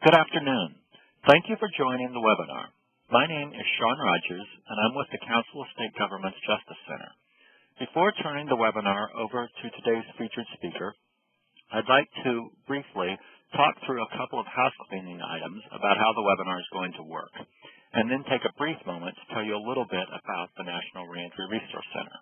Good afternoon. Thank you for joining the webinar. My name is Sean Rogers, and I'm with the Council of State Governments Justice Center. Before turning the webinar over to today's featured speaker, I'd like to briefly talk through a couple of housecleaning items about how the webinar is going to work, and then take a brief moment to tell you a little bit about the National Reentry Resource Center.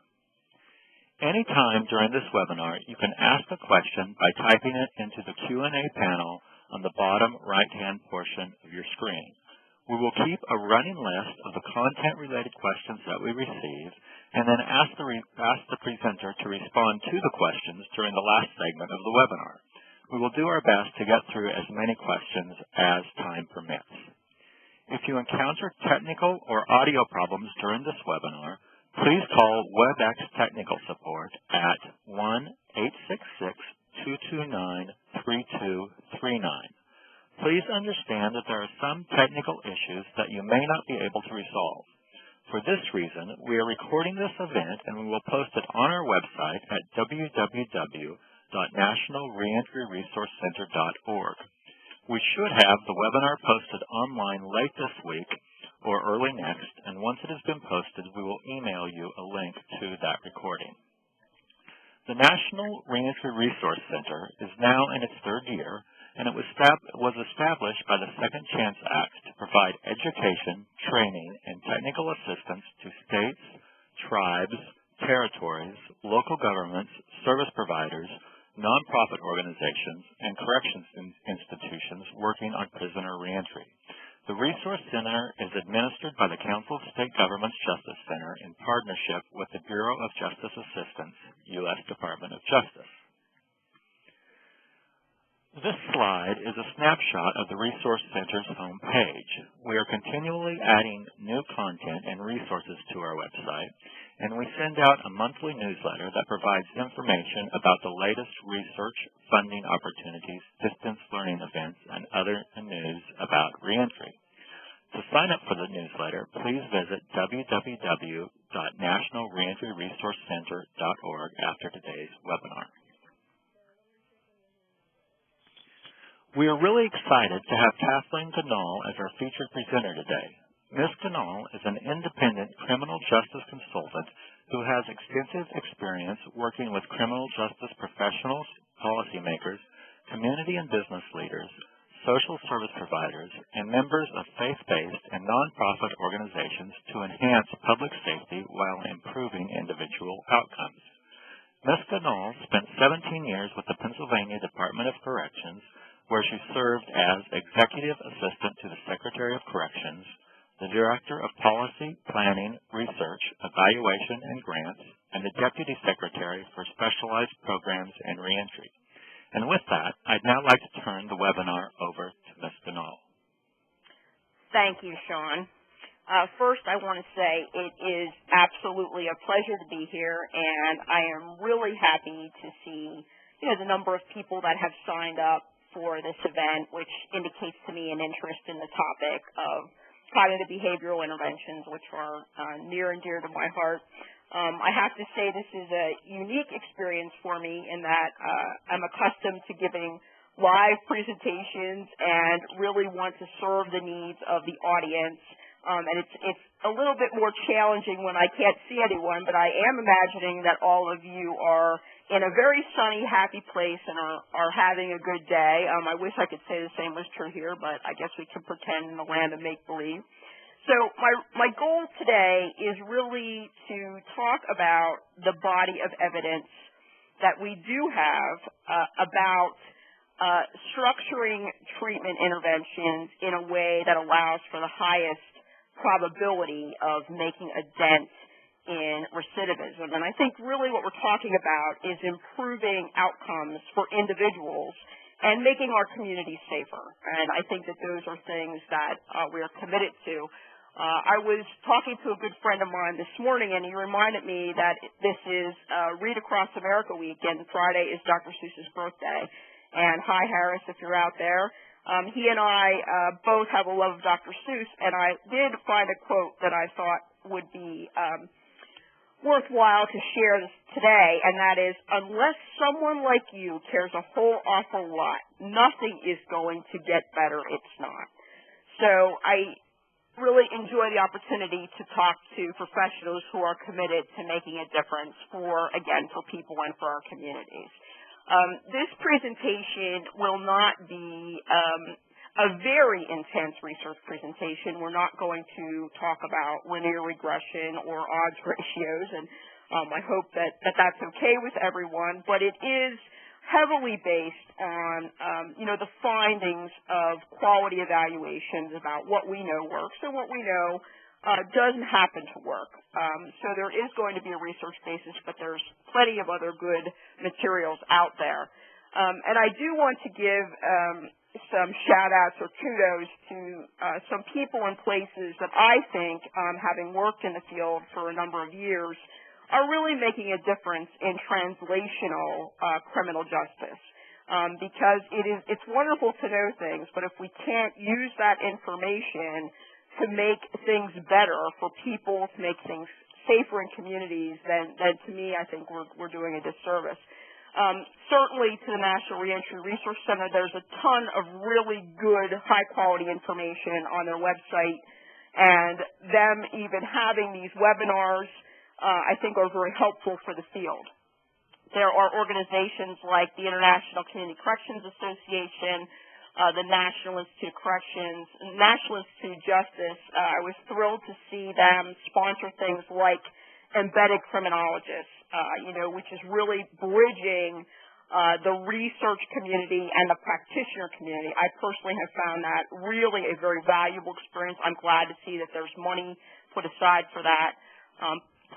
Anytime during this webinar, you can ask a question by typing it into the Q&A panel on the bottom right-hand portion of your screen. We will keep a running list of the content-related questions that we receive, and then ask the presenter to respond to the questions during the last segment of the webinar. We will do our best to get through as many questions as time permits. If you encounter technical or audio problems during this webinar, please call WebEx Technical Support at 1-866-229-3239. Please understand that there are some technical issues that you may not be able to resolve. For this reason, we are recording this event and we will post it on our website at www.nationalreentryresourcecenter.org. We should have the webinar posted online late this week or early next, and once it has been posted, we will email you a link to that recording. The National Reentry Resource Center is now in its third year, and it was established by the Second Chance Act to provide education, training, and technical assistance to states, tribes, territories, local governments, service providers, nonprofit organizations, and corrections institutions working on prisoner reentry. The Resource Center is administered by the Council of State Governments Justice Center in partnership with the Bureau of Justice Assistance, U.S. Department of Justice. This slide is a snapshot of the Resource Center's home page. We are continually adding new content and resources to our website, and we send out a monthly newsletter that provides information about the latest research, funding opportunities, distance learning events, and other news about reentry. To sign up for the newsletter, please visit www.nationalreentryresourcecenter.org after today's webinar. We are really excited to have Kathleen Gnall as our featured presenter today. Ms. Gnall is an independent criminal justice consultant who has extensive experience working with criminal justice professionals, policymakers, community and business leaders, social service providers, and members of faith-based and nonprofit organizations to enhance public safety while improving individual outcomes. Ms. Gnall spent 17 years with the Pennsylvania Department of Corrections, where she served as Executive Assistant to the Secretary of Corrections, the Director of Policy, Planning, Research, Evaluation, and Grants, and the Deputy Secretary for Specialized Programs and Reentry. And with that, I'd now like to turn the webinar over to Ms. Gnall. Thank you, Sean. First, I want to say it is absolutely a pleasure to be here, and I am really happy to see the number of people that have signed up for this event, which indicates to me an interest in the topic of cognitive behavioral interventions, which are near and dear to my heart. I have to say this is a unique experience for me in that I'm accustomed to giving live presentations and really want to serve the needs of the audience. And it's a little bit more challenging when I can't see anyone, but I am imagining that all of you are in a very sunny, happy place and are having a good day. I wish I could say the same was true here, but I guess we can pretend in the land of make-believe. So my goal today is really to talk about the body of evidence that we do have about structuring treatment interventions in a way that allows for the highest probability of making a dent in recidivism. And I think really what we're talking about is improving outcomes for individuals and making our communities safer. And I think that those are things that we are committed to. I was talking to a good friend of mine this morning, and he reminded me that this is Read Across America Week, and Friday is Dr. Seuss's birthday. And hi, Harris, if you're out there. He and I both have a love of Dr. Seuss, and I did find a quote that I thought would be worthwhile to share this today, and that is, unless someone like you cares a whole awful lot, nothing is going to get better. It's not. So I really enjoy the opportunity to talk to professionals who are committed to making a difference for people and for our communities. This presentation will not be a very intense research presentation. We're not going to talk about linear regression or odds ratios, and I hope that that's okay with everyone, but it is heavily based on, the findings of quality evaluations about what we know works and what we know doesn't happen to work. So there is going to be a research basis, but there's plenty of other good materials out there. And I do want to give some shout-outs or kudos to some people and places that I think, having worked in the field for a number of years, are really making a difference in translational criminal justice. Because it's wonderful to know things, but if we can't use that information to make things better for people, to make things safer in communities, then to me, I think we're doing a disservice. Certainly to the National Reentry Resource Center, there's a ton of really good, high-quality information on their website, and them even having these webinars, I think, are very helpful for the field. There are organizations like the International Community Corrections Association, the National Institute of Corrections, National Institute of Justice. I was thrilled to see them sponsor things like embedded criminologists, which is really bridging the research community and the practitioner community. I personally have found that really a very valuable experience. I'm glad to see that there's money put aside for that.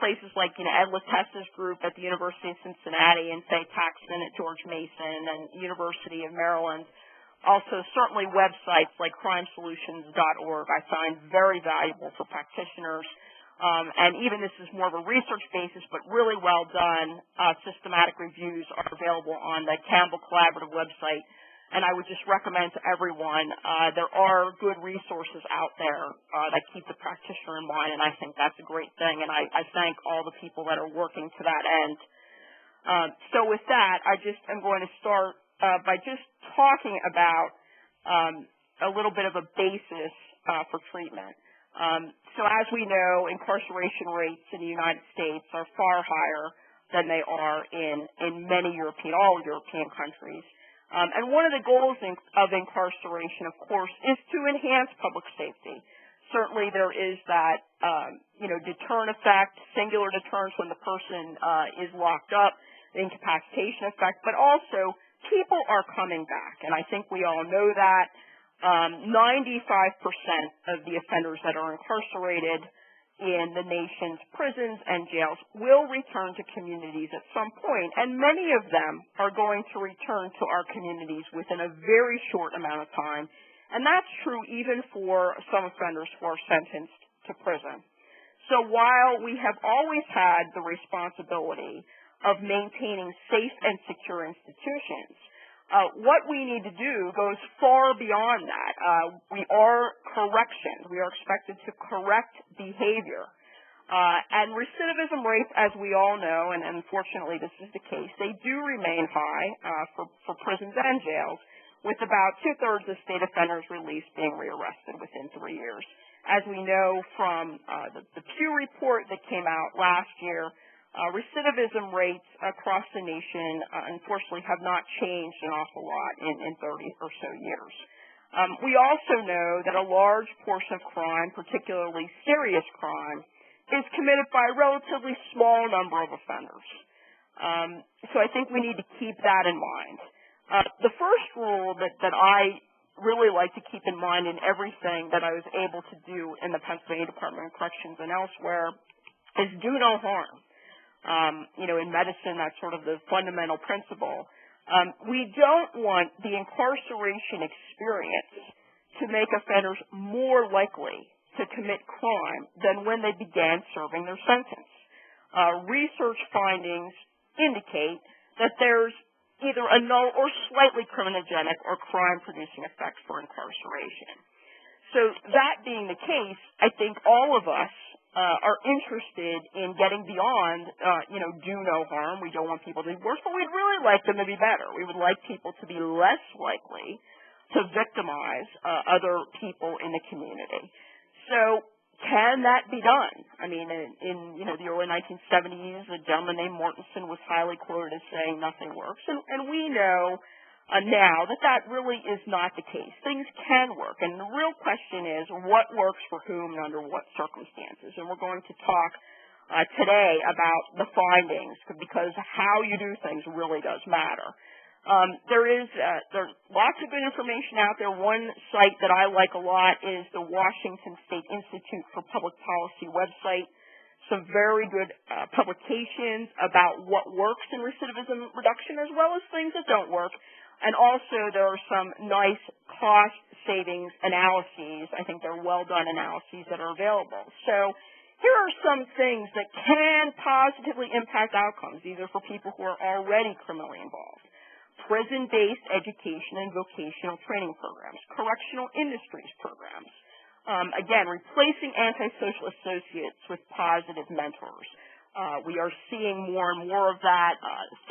Places like, Ed Latessa's group at the University of Cincinnati and Faye Paxton at George Mason and University of Maryland. Also, certainly websites like crimesolutions.org I find very valuable for practitioners. And even this is more of a research basis, but really well done. Systematic reviews are available on the Campbell Collaborative website. And I would just recommend to everyone, there are good resources out there that keep the practitioner in mind, and I think that's a great thing. And I thank all the people that are working to that end. So with that, I just am going to start by just talking about a little bit of a basis for treatment. So as we know, incarceration rates in the United States are far higher than they are in many all European countries. And one of the goals of incarceration, of course, is to enhance public safety. Certainly there is that, deterrent effect, singular deterrence when the person is locked up, the incapacitation effect, but also people are coming back. And I think we all know that. 95% of the offenders that are incarcerated in the nation's prisons and jails will return to communities at some point, and many of them are going to return to our communities within a very short amount of time, and that's true even for some offenders who are sentenced to prison. So while we have always had the responsibility of maintaining safe and secure institutions, what we need to do goes far beyond that. We are correction. We are expected to correct behavior. And recidivism rates, as we all know, and unfortunately this is the case, they do remain high for prisons and jails, with about 2/3 of state offenders released being rearrested within 3 years. As we know from the Pew report that came out last year, recidivism rates across the nation, unfortunately, have not changed an awful lot in 30 or so years. We also know that a large portion of crime, particularly serious crime, is committed by a relatively small number of offenders. So I think we need to keep that in mind. The first rule that I really like to keep in mind in everything that I was able to do in the Pennsylvania Department of Corrections and elsewhere is do no harm. In medicine, that's sort of the fundamental principle. We don't want the incarceration experience to make offenders more likely to commit crime than when they began serving their sentence. Research findings indicate that there's either a null or slightly criminogenic or crime-producing effect for incarceration. So that being the case, I think all of us are interested in getting beyond, do no harm. We don't want people to be worse, but we'd really like them to be better. We would like people to be less likely to victimize other people in the community. So can that be done? I mean, in the early 1970s, a gentleman named Mortensen was highly quoted as saying nothing works, and we know now that really is not the case. Things can work, and the real question is what works for whom and under what circumstances. And we're going to talk today about the findings, because how you do things really does matter. There's lots of good information out there. One site that I like a lot is the Washington State Institute for Public Policy website. Some very good publications about what works in recidivism reduction, as well as things that don't work. And also there are some nice cost savings analyses. I think they're well done analyses that are available. So here are some things that can positively impact outcomes. These are for people who are already criminally involved. Prison-based education and vocational training programs, correctional industries programs. Again, replacing antisocial associates with positive mentors. We are seeing more and more of that.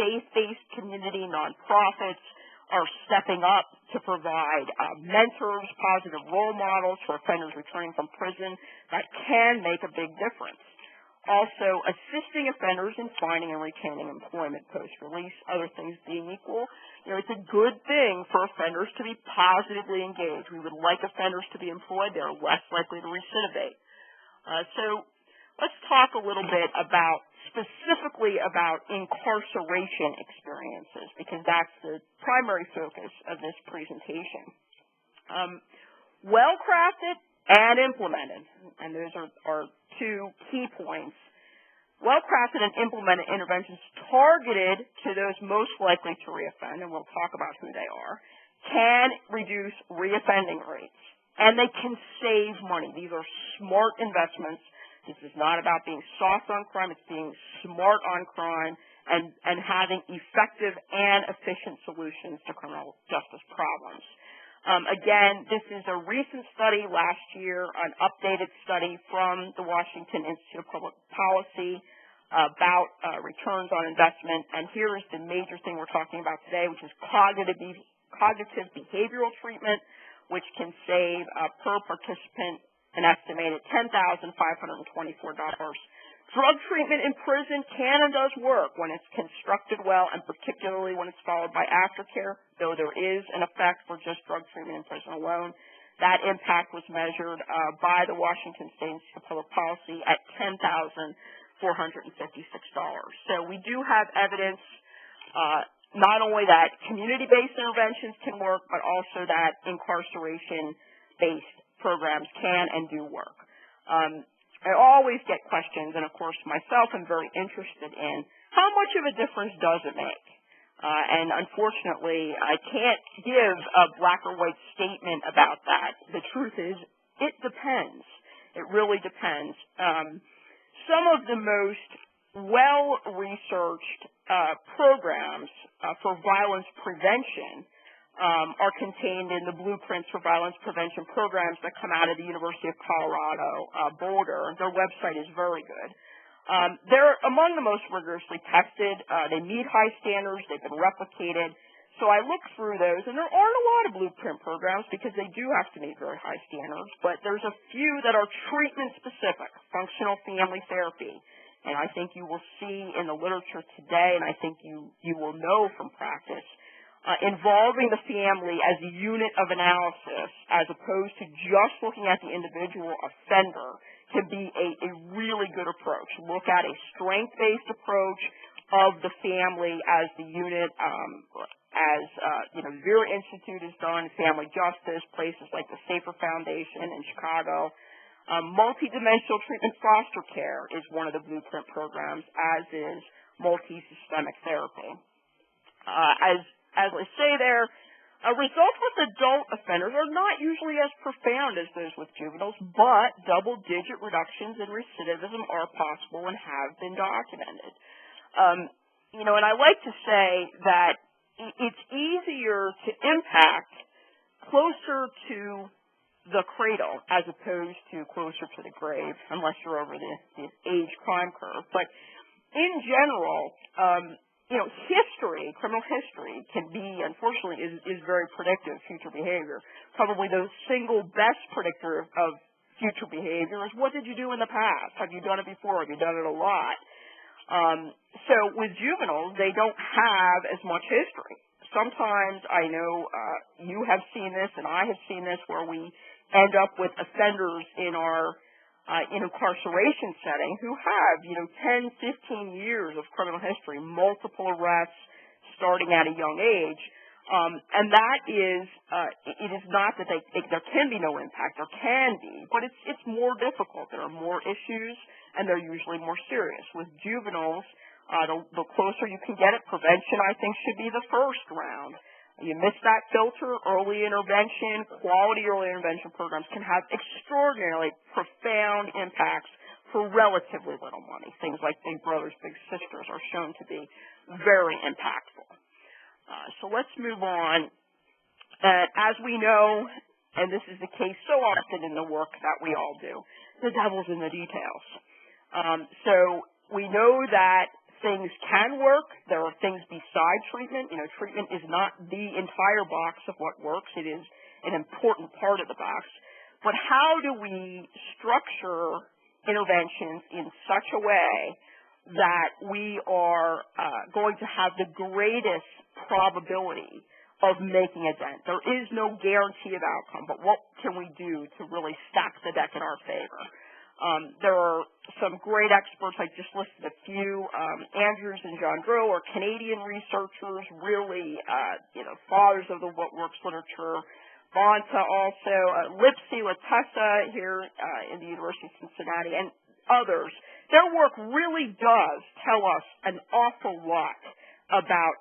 Faith-based community nonprofits are stepping up to provide mentors, positive role models for offenders returning from prison that can make a big difference. Also, assisting offenders in finding and retaining employment post-release, other things being equal. It's a good thing for offenders to be positively engaged. We would like offenders to be employed. They're less likely to recidivate. So let's talk a little bit specifically about incarceration experiences, because that's the primary focus of this presentation. Well-crafted and implemented, and those are two key points. Well-crafted and implemented interventions targeted to those most likely to reoffend, and we'll talk about who they are, can reduce reoffending rates, and they can save money. These are smart investments. This is not about being soft on crime. It's being smart on crime and having effective and efficient solutions to criminal justice problems. Again, this is a recent study last year, an updated study from the Washington Institute of Public Policy about returns on investment. And here is the major thing we're talking about today, which is cognitive behavioral treatment, which can save per participant an estimated $10,524. Drug treatment in prison can and does work when it's constructed well, and particularly when it's followed by aftercare, though there is an effect for just drug treatment in prison alone. That impact was measured by the Washington State Institute of Public Policy at $10,456. So we do have evidence not only that community-based interventions can work, but also that incarceration-based programs can and do work. I always get questions, and of course myself am very interested in how much of a difference does it make? And unfortunately, I can't give a black or white statement about that. The truth is, it depends. It really depends. Some of the most well-researched programs for violence prevention are contained in the blueprints for violence prevention programs that come out of the University of Colorado, Boulder. Their website is very good. They're among the most rigorously tested. They meet high standards. They've been replicated. So I look through those, and there aren't a lot of blueprint programs because they do have to meet very high standards, but there's a few that are treatment-specific, functional family therapy. And I think you will see in the literature today, and I think you will know from practice, involving the family as a unit of analysis as opposed to just looking at the individual offender can be a really good approach. Look at a strength-based approach of the family as the unit, Vera Institute has done, Family Justice, places like the Safer Foundation in Chicago. Multidimensional treatment foster care is one of the blueprint programs, as is multi-systemic therapy. As I say there, results with adult offenders are not usually as profound as those with juveniles, but double-digit reductions in recidivism are possible and have been documented. And I like to say that it's easier to impact closer to the cradle as opposed to closer to the grave, unless you're over the age crime curve. But in general, history, criminal history can be, unfortunately, is very predictive of future behavior. Probably the single best predictor of future behavior is what did you do in the past? Have you done it before? Have you done it a lot? So with juveniles, they don't have as much history. Sometimes I know you have seen this and I have seen this where we end up with offenders in our incarceration setting who have, 10, 15 years of criminal history, multiple arrests starting at a young age. And that is, it is not that there can be no impact. There can be, but it's more difficult. There are more issues, and they're usually more serious. With juveniles, the closer you can get it, prevention, I think, should be the first round. You miss that filter, early intervention, quality early intervention programs can have extraordinarily profound impacts for relatively little money. Things like Big Brothers, Big Sisters are shown to be very impactful. So let's move on. As we know, and this is the case so often in the work that we all do, the devil's in the details. So we know that things can work. There are things besides treatment. Treatment is not the entire box of what works. It is an important part of the box. But how do we structure interventions in such a way that we are going to have the greatest probability of making a dent? There is no guarantee of outcome, but what can we do to really stack the deck in our favor? There are some great experts. I just listed a few. Andrews and John Drow are Canadian researchers, really, fathers of the what works literature. Bonta also, Lipsy, Latessa here in the University of Cincinnati, and others. Their work really does tell us an awful lot about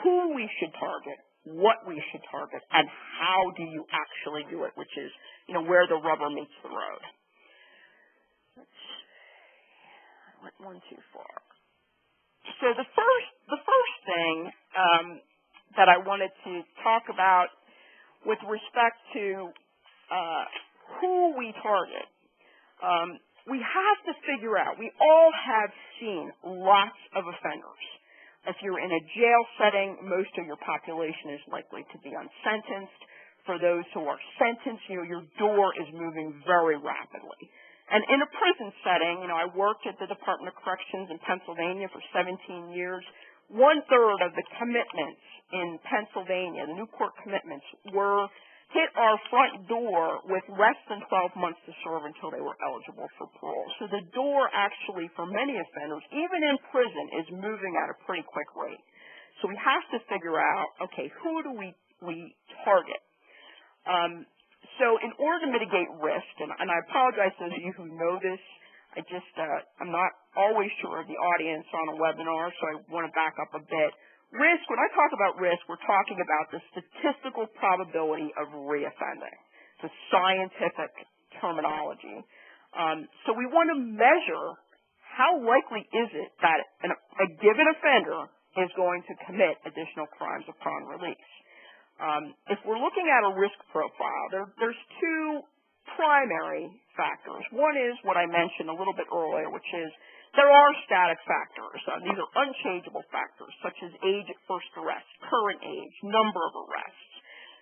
who we should target, what we should target, and how do you actually do it, which is, where the rubber meets the road. I went one too far. So the first thing that I wanted to talk about with respect to who we target, we have to figure out, we all have seen lots of offenders. If you're in a jail setting, most of your population is likely to be unsentenced. For those who are sentenced, your door is moving very rapidly. And in a prison setting, I worked at the Department of Corrections in Pennsylvania for 17 years. 1/3 of the commitments in Pennsylvania, the new court commitments, hit our front door with less than 12 months to serve until they were eligible for parole. So the door actually, for many offenders, even in prison, is moving at a pretty quick rate. So we have to figure out, okay, who do we target? So in order to mitigate risk, and I apologize to those of you who know this, I'm not always sure of the audience on a webinar, so I want to back up a bit. Risk, when I talk about risk, we're talking about the statistical probability of reoffending. It's a scientific terminology. So we want to measure how likely is it that a given offender is going to commit additional crimes upon release. If we're looking at a risk profile, there's two primary factors. One is what I mentioned a little bit earlier, which is there are static factors. These are unchangeable factors, such as age at first arrest, current age, number of arrests.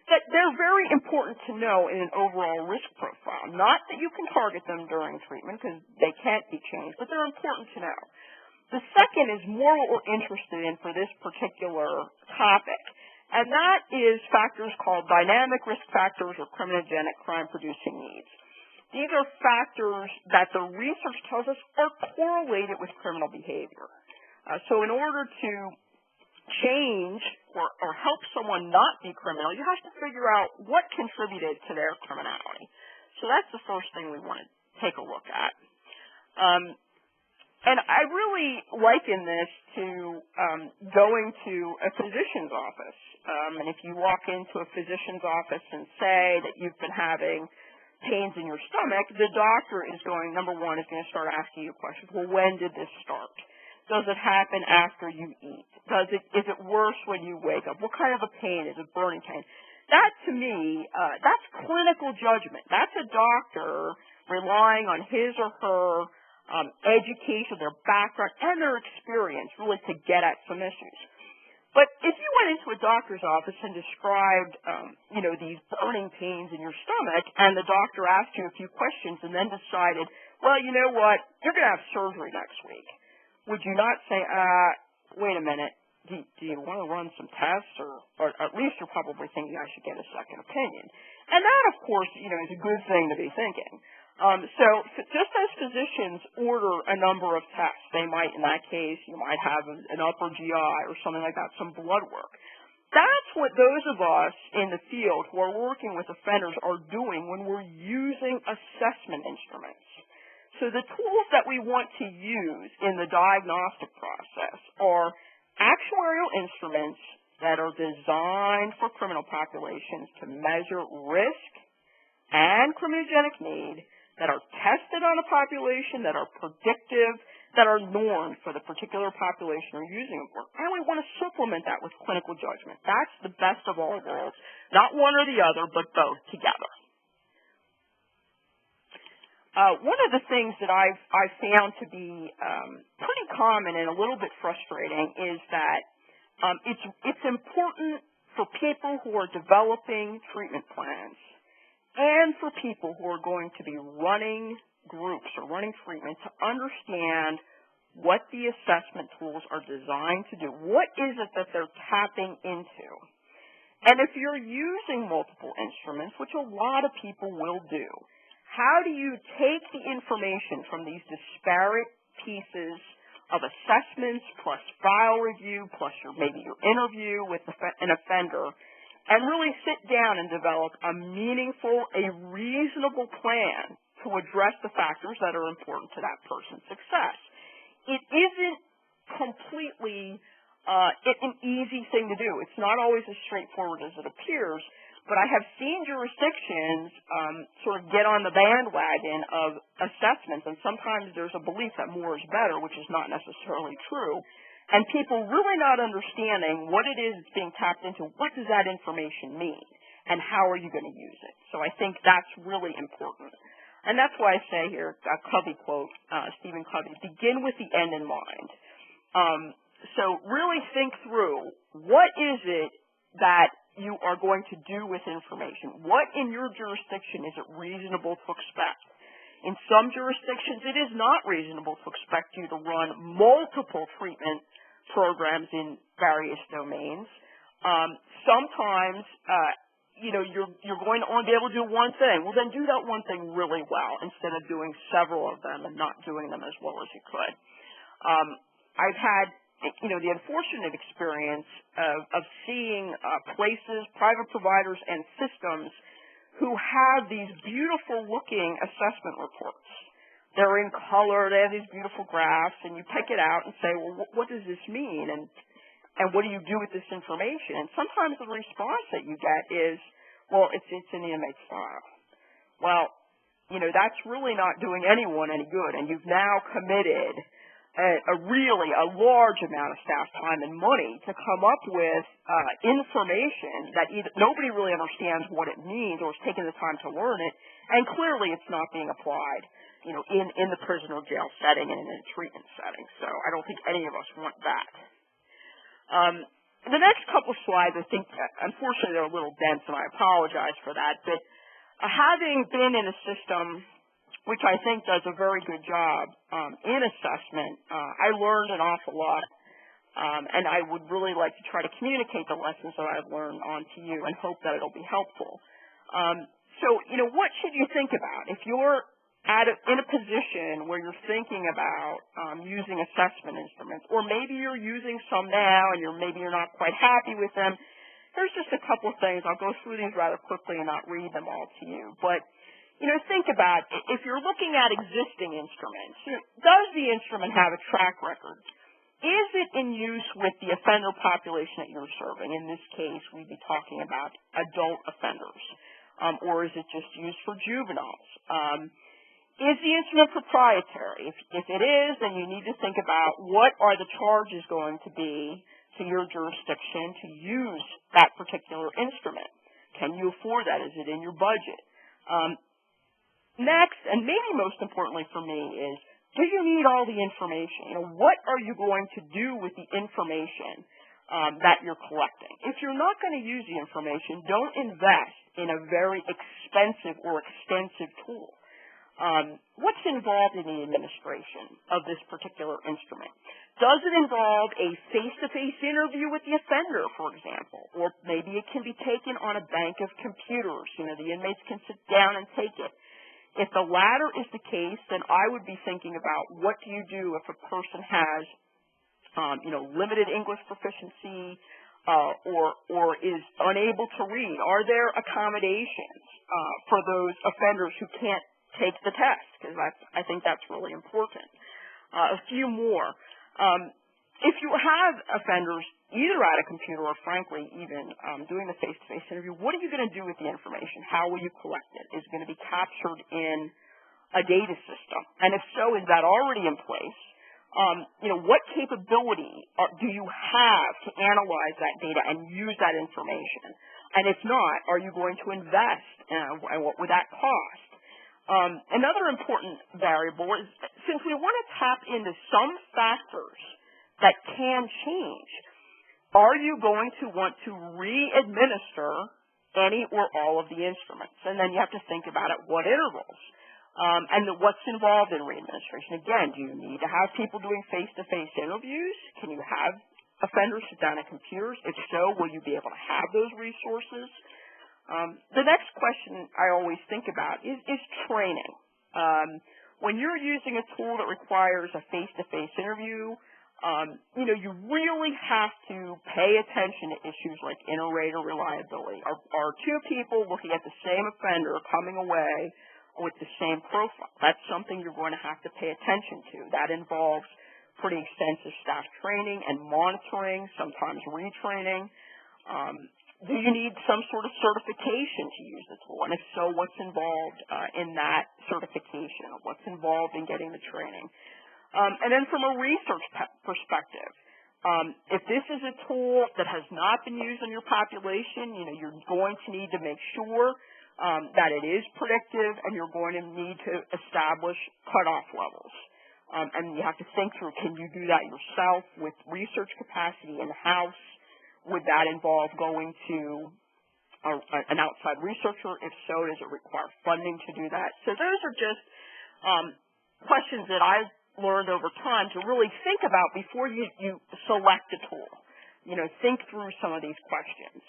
That they're very important to know in an overall risk profile. Not that you can target them during treatment, because they can't be changed, but they're important to know. The second is more what we're interested in for this particular topic, and that is factors called dynamic risk factors or criminogenic crime-producing needs. These are factors that the research tells us are correlated with criminal behavior. So in order to change or help someone not be criminal, you have to figure out what contributed to their criminality. So that's the first thing we want to take a look at. And I really liken this to going to a physician's office. And if you walk into a physician's office and say that you've been having pains in your stomach, the doctor is going, number one, is going to start asking you questions. Well, when did this start? Does it happen after you eat? Is it worse when you wake up? What kind of a pain? Is it burning pain? That, to me, that's clinical judgment. That's a doctor relying on his or her education, their background, and their experience really to get at some issues. But if you went into a doctor's office and described, these burning pains in your stomach, and the doctor asked you a few questions and then decided, well, you know what, you're going to have surgery next week, would you not say, wait a minute, do you want to run some tests, or at least you're probably thinking I should get a second opinion? And that, of course, is a good thing to be thinking. So just as physicians order a number of tests, they might, in that case, you might have an upper GI or something like that, some blood work. That's what those of us in the field who are working with offenders are doing when we're using assessment instruments. So the tools that we want to use in the diagnostic process are actuarial instruments that are designed for criminal populations to measure risk and criminogenic need, that are tested on a population, that are predictive, that are normed for the particular population we're using them for. And we want to supplement that with clinical judgment. That's the best of all worlds. Not one or the other, but both together. One of the things that I've found to be pretty common and a little bit frustrating is that it's important for people who are developing treatment plans and for people who are going to be running groups or running treatment to understand what the assessment tools are designed to do. What is it that they're tapping into? And if you're using multiple instruments, which a lot of people will do, how do you take the information from these disparate pieces of assessments plus file review plus maybe your interview with an offender and really sit down and develop a meaningful, a reasonable plan to address the factors that are important to that person's success? It isn't completely an easy thing to do. It's not always as straightforward as it appears, but I have seen jurisdictions sort of get on the bandwagon of assessments, and sometimes there's a belief that more is better, which is not necessarily true, and people really not understanding what it is that's being tapped into. What does that information mean, and how are you going to use it? So I think that's really important. And that's why I say here, a Covey quote, Stephen Covey, begin with the end in mind. So really think through, what is it that you are going to do with information? What in your jurisdiction is it reasonable to expect? In some jurisdictions, it is not reasonable to expect you to run multiple treatment programs in various domains. Sometimes, you're going to only be able to do one thing. Well, then do that one thing really well instead of doing several of them and not doing them as well as you could. I've had, the unfortunate experience of seeing places, private providers, and systems who have these beautiful-looking assessment reports. They're in color, they have these beautiful graphs, and you pick it out and say, well, what does this mean, and what do you do with this information? And sometimes the response that you get is, well, it's in the inmate's file. Well, that's really not doing anyone any good, and you've now committed a large amount of staff time and money to come up with information that nobody really understands what it means or has taken the time to learn it, and clearly it's not being applied, in the prison or jail setting and in a treatment setting. So I don't think any of us want that. The next couple slides, I think, unfortunately, they're a little dense, and I apologize for that, but having been in a system which I think does a very good job in assessment, I learned an awful lot, and I would really like to try to communicate the lessons that I've learned onto you and hope that it'll be helpful. So, what should you think about? If you're in a position where you're thinking about using assessment instruments, or maybe you're using some now and maybe you're not quite happy with them, there's just a couple of things. I'll go through these rather quickly and not read them all to you. But, think about, if you're looking at existing instruments, does the instrument have a track record? Is it in use with the offender population that you're serving? In this case, we'd be talking about adult offenders. Or is it just used for juveniles? Is the instrument proprietary? If it is, then you need to think about what are the charges going to be to your jurisdiction to use that particular instrument. Can you afford that? Is it in your budget? Next, and maybe most importantly for me, is do you need all the information? What are you going to do with the information that you're collecting? If you're not going to use the information, don't invest in a very expensive or extensive tool. What's involved in the administration of this particular instrument? Does it involve a face-to-face interview with the offender, for example? Or maybe it can be taken on a bank of computers. The inmates can sit down and take it. If the latter is the case, then I would be thinking about what do you do if a person has, limited English proficiency or is unable to read? Are there accommodations for those offenders who can't take the test? Because I think that's really important. A few more. If you have offenders either at a computer or, frankly, even doing the face-to-face interview, what are you going to do with the information? How will you collect it? Is it going to be captured in a data system? And if so, is that already in place? What capability do you have to analyze that data and use that information? And if not, are you going to invest? And what would that cost? Another important variable is, since we want to tap into some factors that can change, are you going to want to re-administer any or all of the instruments? And then you have to think about at what intervals. And what's involved in re-administration. Again, do you need to have people doing face-to-face interviews? Can you have offenders sit down at computers? If so, will you be able to have those resources? The next question I always think about is training. When you're using a tool that requires a face-to-face interview, you really have to pay attention to issues like inter-rater reliability. Are two people looking at the same offender coming away with the same profile? That's something you're going to have to pay attention to. That involves pretty extensive staff training and monitoring, sometimes retraining. Do you need some sort of certification to use the tool? And if so, what's involved in that certification? What's involved in getting the training? And then from a research perspective, if this is a tool that has not been used in your population, you're going to need to make sure that it is predictive, and you're going to need to establish cutoff levels. And you have to think through, can you do that yourself with research capacity in-house? Would that involve going to an outside researcher? If so, does it require funding to do that? So those are just questions that I've learned over time to really think about before you select a tool. Think through some of these questions.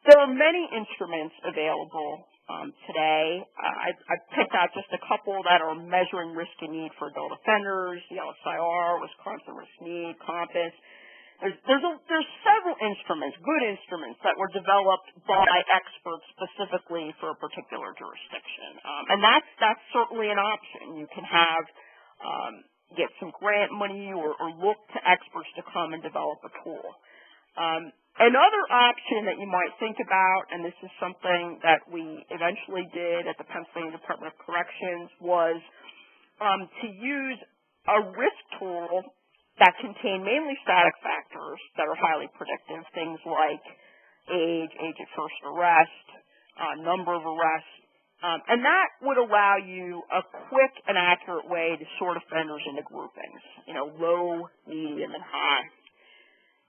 There are many instruments available today. I've picked out just a couple that are measuring risk and need for adult offenders, the LSIR, Wisconsin Risk Need, Compass. There's several instruments, good instruments, that were developed by experts specifically for a particular jurisdiction. And that's certainly an option. You can have get some grant money or look to experts to come and develop a tool. Another option that you might think about, and this is something that we eventually did at the Pennsylvania Department of Corrections, was to use a risk tool that contained mainly static factors that are highly predictive, things like age at first arrest, number of arrests, and that would allow you a quick and accurate way to sort offenders into groupings, low, medium, and high.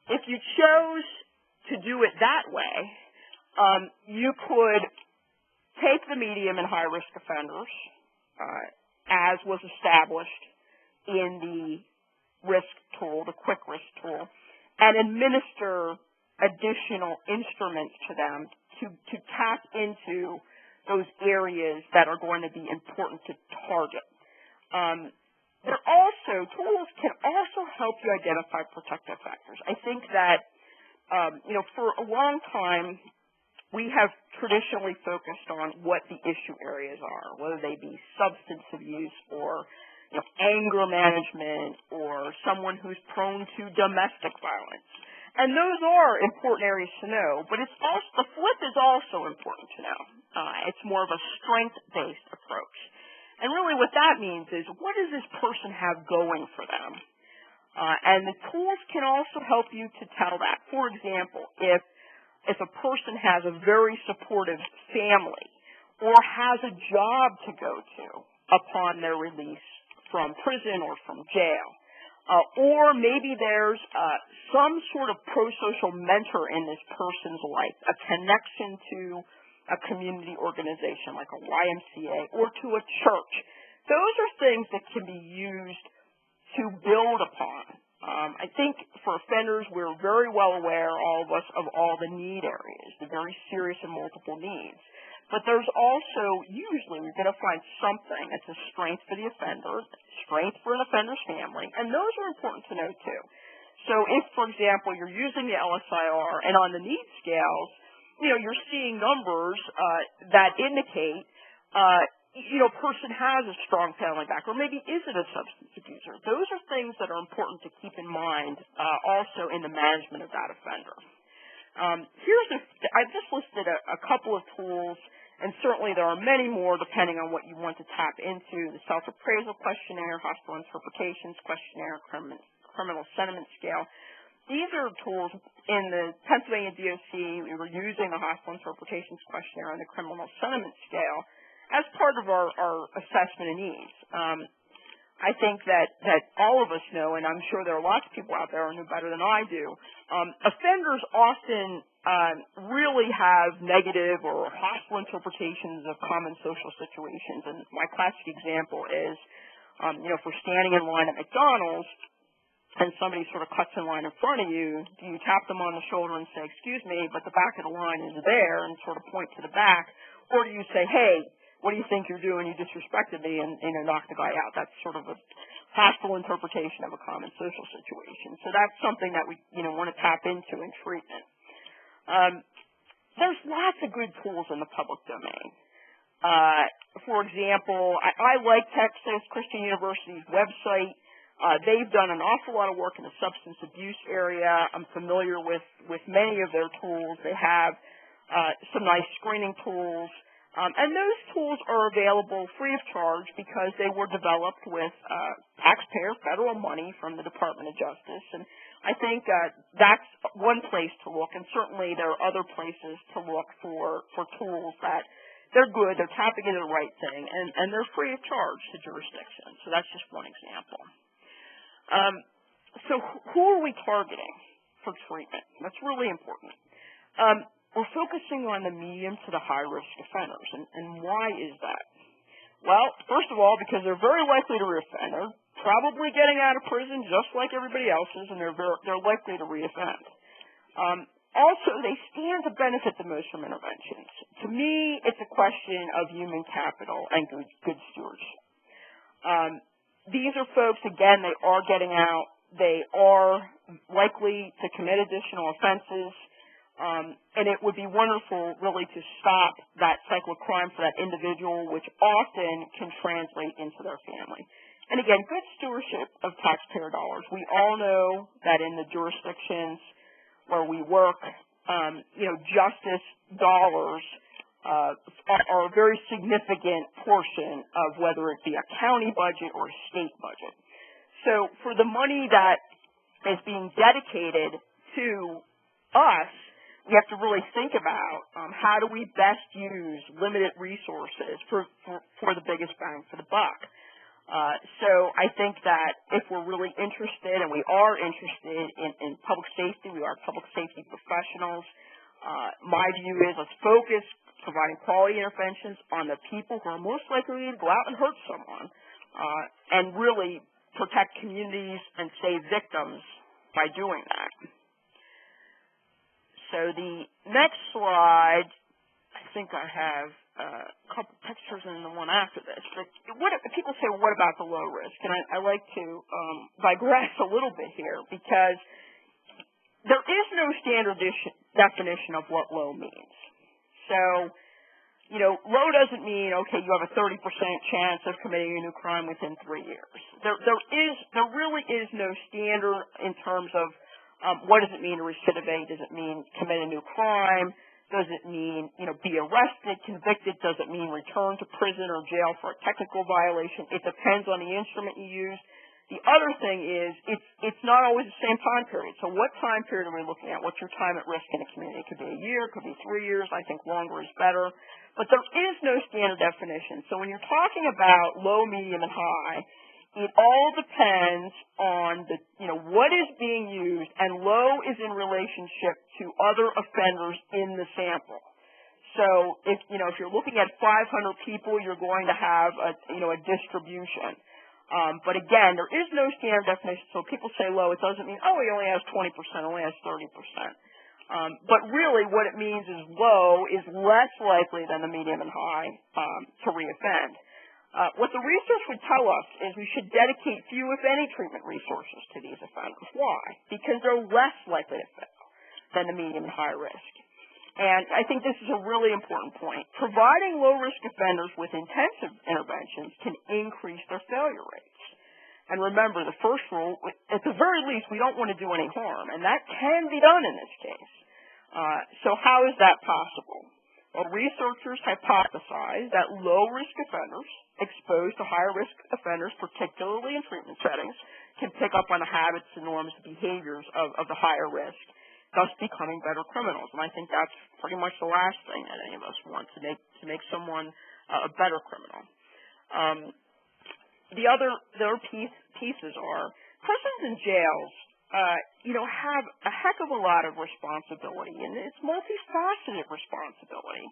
If you chose to do it that way, you could take the medium and high-risk offenders, as was established in the risk tool, the quick risk tool, and administer additional instruments to them to tap into those areas that are going to be important to target. Tools can also help you identify protective factors. I think that, for a long time, we have traditionally focused on what the issue areas are, whether they be substance abuse or anger management or someone who's prone to domestic violence. And those are important areas to know, but the flip is also important to know. It's more of a strength-based approach. And really what that means is, what does this person have going for them? And the tools can also help you to tell that. For example, if if a person has a very supportive family or has a job to go to upon their release from prison or from jail, or maybe there's some sort of pro-social mentor in this person's life, a connection to a community organization like a YMCA or to a church. Those are things that can be used to build upon. I think for offenders, we're very well aware, all of us, of all the need areas, the very serious and multiple needs. But there's also, usually, we're going to find something that's a strength for the offender, strength for an offender's family, and those are important to know, too. So if, for example, you're using the LSIR, and on the need scales, you're seeing numbers that indicate, a person has a strong family background, or maybe isn't a substance abuser. Those are things that are important to keep in mind also in the management of that offender. I've just listed a couple of tools, and certainly there are many more depending on what you want to tap into: the self-appraisal questionnaire, hostile interpretations questionnaire, criminal sentiment scale. These are tools in the Pennsylvania DOC. We were using the hostile interpretations questionnaire and the criminal sentiment scale as part of our assessment of needs. I think that all of us know, and I'm sure there are lots of people out there who know better than I do, offenders often really have negative or hostile interpretations of common social situations. And my classic example is, if we're standing in line at McDonald's and somebody sort of cuts in line in front of you, do you tap them on the shoulder and say, "Excuse me, but the back of the line is there," and sort of point to the back? Or do you say, "Hey, what do you think you're doing? You disrespected me," and knock the guy out? That's sort of a hostile interpretation of a common social situation. So that's something that we want to tap into in treatment. There's lots of good tools in the public domain. For example, I like Texas Christian University's website. They've done an awful lot of work in the substance abuse area. I'm familiar with many of their tools. They have some nice screening tools. And those tools are available free of charge because they were developed with taxpayer federal money from the Department of Justice. And I think that's one place to look. And certainly there are other places to look for tools that they're good, they're tapping into the right thing, and they're free of charge to jurisdictions. So that's just one example. So who are we targeting for treatment? That's really important. We're focusing on the medium to the high-risk offenders, and why is that? Well, first of all, because they're very likely to reoffend. They're probably getting out of prison just like everybody else is, and they're likely to reoffend. Also, they stand to benefit the most from interventions. To me, it's a question of human capital and good stewardship. These are folks, again, they are getting out. They are likely to commit additional offenses. And it would be wonderful, really, to stop that cycle of crime for that individual, which often can translate into their family. And again, good stewardship of taxpayer dollars. We all know that in the jurisdictions where we work, justice dollars are a very significant portion of whether it be a county budget or a state budget. So for the money that is being dedicated to us, we have to really think about how do we best use limited resources for the biggest bang for the buck. So I think that if we're really interested, and we are interested in public safety, we are public safety professionals, my view is let's focus providing quality interventions on the people who are most likely to go out and hurt someone, and really protect communities and save victims by doing that. So the next slide, I think I have a couple pictures and the one after this. But people say, well, what about the low risk? And I like to digress a little bit here because there is no standard definition of what low means. So, low doesn't mean, okay, you have a 30% chance of committing a new crime within 3 years. There really is no standard in terms of what does it mean to recidivate? Does it mean commit a new crime? Does it mean, be arrested, convicted? Does it mean return to prison or jail for a technical violation? It depends on the instrument you use. The other thing is it's not always the same time period. So what time period are we looking at? What's your time at risk in a community? It could be a year, it could be 3 years. I think longer is better. But there is no standard definition. So when you're talking about low, medium, and high, it all depends on what is being used, and low is in relationship to other offenders in the sample. So if you're looking at 500 people, you're going to have a distribution. But again, there is no standard definition. So people say low, it doesn't mean, oh, he only has 20%, only has 30%. But really what it means is low is less likely than the medium and high to reoffend. What the research would tell us is we should dedicate few, if any, treatment resources to these offenders. Why? Because they're less likely to fail than the medium and high risk. And I think this is a really important point. Providing low-risk offenders with intensive interventions can increase their failure rates. And remember, the first rule, at the very least, we don't want to do any harm, and that can be done in this case. So how is that possible? Well, researchers hypothesize that low-risk offenders exposed to higher-risk offenders, particularly in treatment settings, can pick up on the habits, the norms, the behaviors of the higher risk, thus becoming better criminals. And I think that's pretty much the last thing that any of us want, to make someone a better criminal. The other pieces are prisons and jails have a heck of a lot of responsibility, and it's multifaceted responsibility.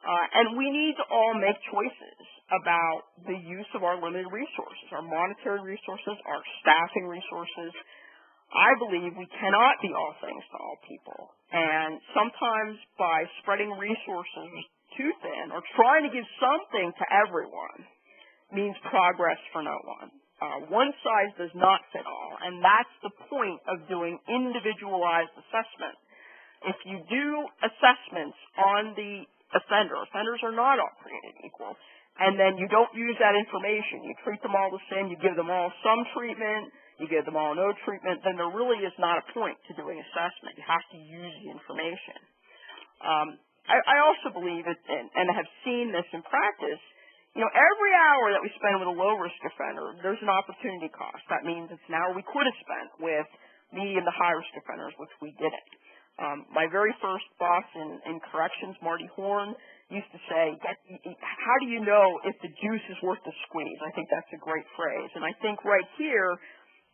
And we need to all make choices about the use of our limited resources, our monetary resources, our staffing resources. I believe we cannot be all things to all people. And sometimes by spreading resources too thin or trying to give something to everyone means progress for no one. One size does not fit all, and that's the point of doing individualized assessment. If you do assessments on the offenders are not all created equal, and then you don't use that information, you treat them all the same, you give them all some treatment, you give them all no treatment, then there really is not a point to doing assessment. You have to use the information. I also believe, and have seen this in practice, every hour that we spend with a low-risk offender, there's an opportunity cost. That means it's an hour we could have spent with medium to high-risk offenders, which we didn't. My very first boss in corrections, Marty Horn, used to say, how do you know if the juice is worth the squeeze? I think that's a great phrase. And I think right here,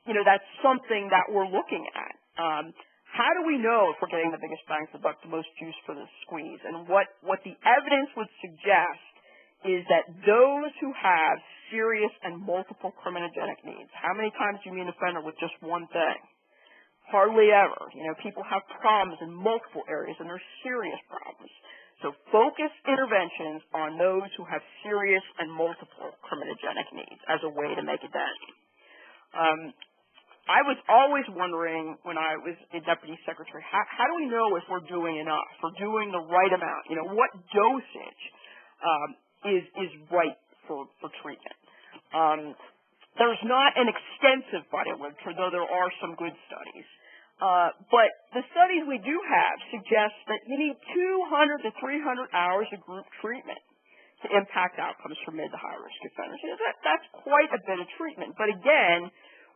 that's something that we're looking at. How do we know if we're getting the biggest bang for the buck, the most juice for the squeeze? And what the evidence would suggest is that those who have serious and multiple criminogenic needs, how many times do you meet an offender with just one thing? Hardly ever. People have problems in multiple areas, and they're serious problems. So focus interventions on those who have serious and multiple criminogenic needs as a way to make a dent. I was always wondering when I was a deputy secretary, how do we know if we're doing enough, we're doing the right amount? What dosage is right for treatment? There's not an extensive body of literature, though there are some good studies. But the studies we do have suggest that you need 200 to 300 hours of group treatment to impact outcomes for mid to high-risk offenders. That's quite a bit of treatment. But again,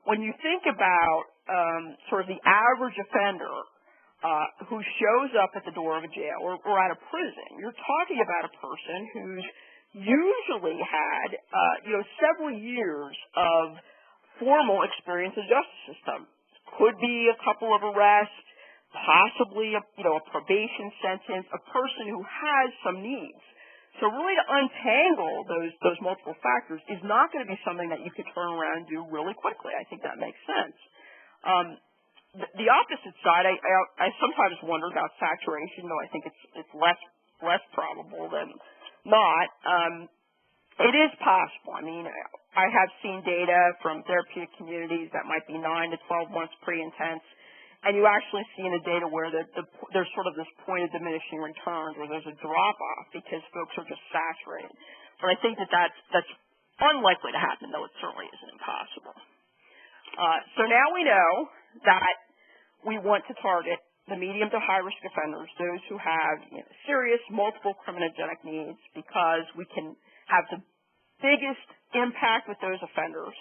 when you think about sort of the average offender who shows up at the door of a jail or at a prison, you're talking about a person who's usually had several years of formal experience in the justice system. Could be a couple of arrests, possibly a probation sentence, a person who has some needs. So really to untangle those multiple factors is not going to be something that you could turn around and do really quickly. I think that makes sense. The opposite side, I sometimes wonder about saturation, though I think it's less probable than not. It is possible. I mean, I have seen data from therapeutic communities that might be 9 to 12 months pretty intense, and you actually see in the data where there's sort of this point of diminishing returns, where there's a drop-off because folks are just saturated. But I think that's unlikely to happen, though it certainly isn't impossible. So now we know that we want to target the medium to high-risk offenders, those who have serious multiple criminogenic needs, because we can have the biggest impact with those offenders,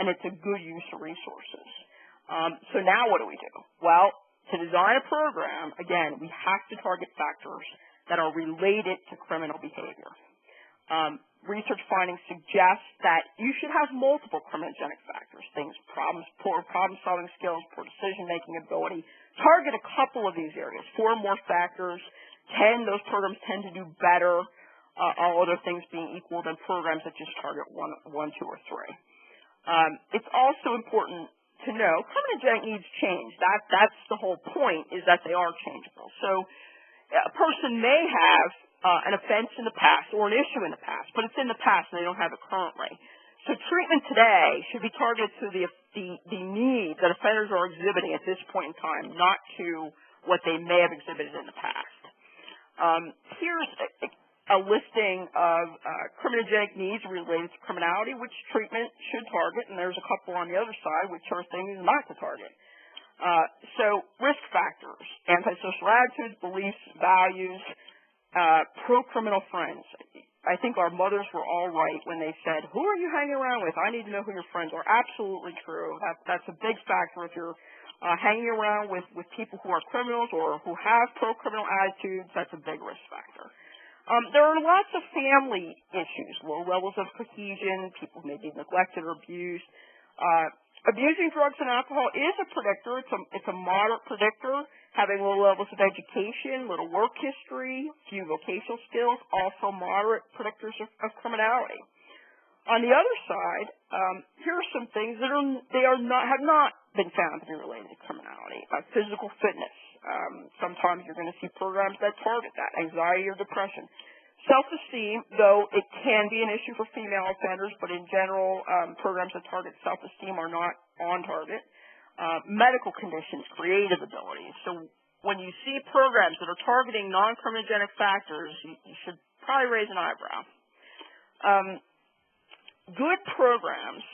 and it's a good use of resources. So now what do we do? Well, to design a program, again, we have to target factors that are related to criminal behavior. Research findings suggest that you should have multiple criminogenic factors, poor problem-solving skills, poor decision-making ability. Target a couple of these areas, 4 more factors. Those programs tend to do better, all other things being equal, than programs that just target one, 2, or 3. It's also important to know criminogenic needs change. That's the whole point, is that they are changeable. So a person may have an offense in the past or an issue in the past, but it's in the past and they don't have it currently. So treatment today should be targeted to the needs that offenders are exhibiting at this point in time, not to what they may have exhibited in the past. Here's a listing of criminogenic needs related to criminality, which treatment should target, and there's a couple on the other side, which are things not to target. So risk factors, antisocial attitudes, beliefs, values, pro-criminal friends. I think our mothers were all right when they said, who are you hanging around with? I need to know who your friends are. Absolutely true. That's a big factor. If you're hanging around with people who are criminals or who have pro-criminal attitudes, that's a big risk factor. There are lots of family issues, low levels of cohesion, people may be neglected or abused. Abusing drugs and alcohol is a predictor. It's a moderate predictor. Having low levels of education, little work history, few vocational skills, also moderate predictors of criminality. On the other side, here are some things that have not been found to be related to criminality. Physical fitness. Sometimes you're going to see programs that target that, anxiety or depression. Self-esteem, though it can be an issue for female offenders, but in general, programs that target self-esteem are not on target. Medical conditions, creative abilities. So when you see programs that are targeting non-criminogenic factors, you should probably raise an eyebrow. Good programs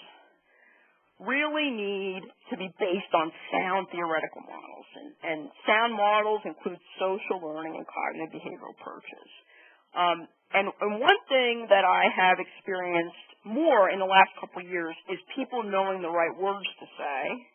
really need to be based on sound theoretical models, and sound models include social learning and cognitive behavioral approaches. And one thing that I have experienced more in the last couple of years is people knowing the right words to say,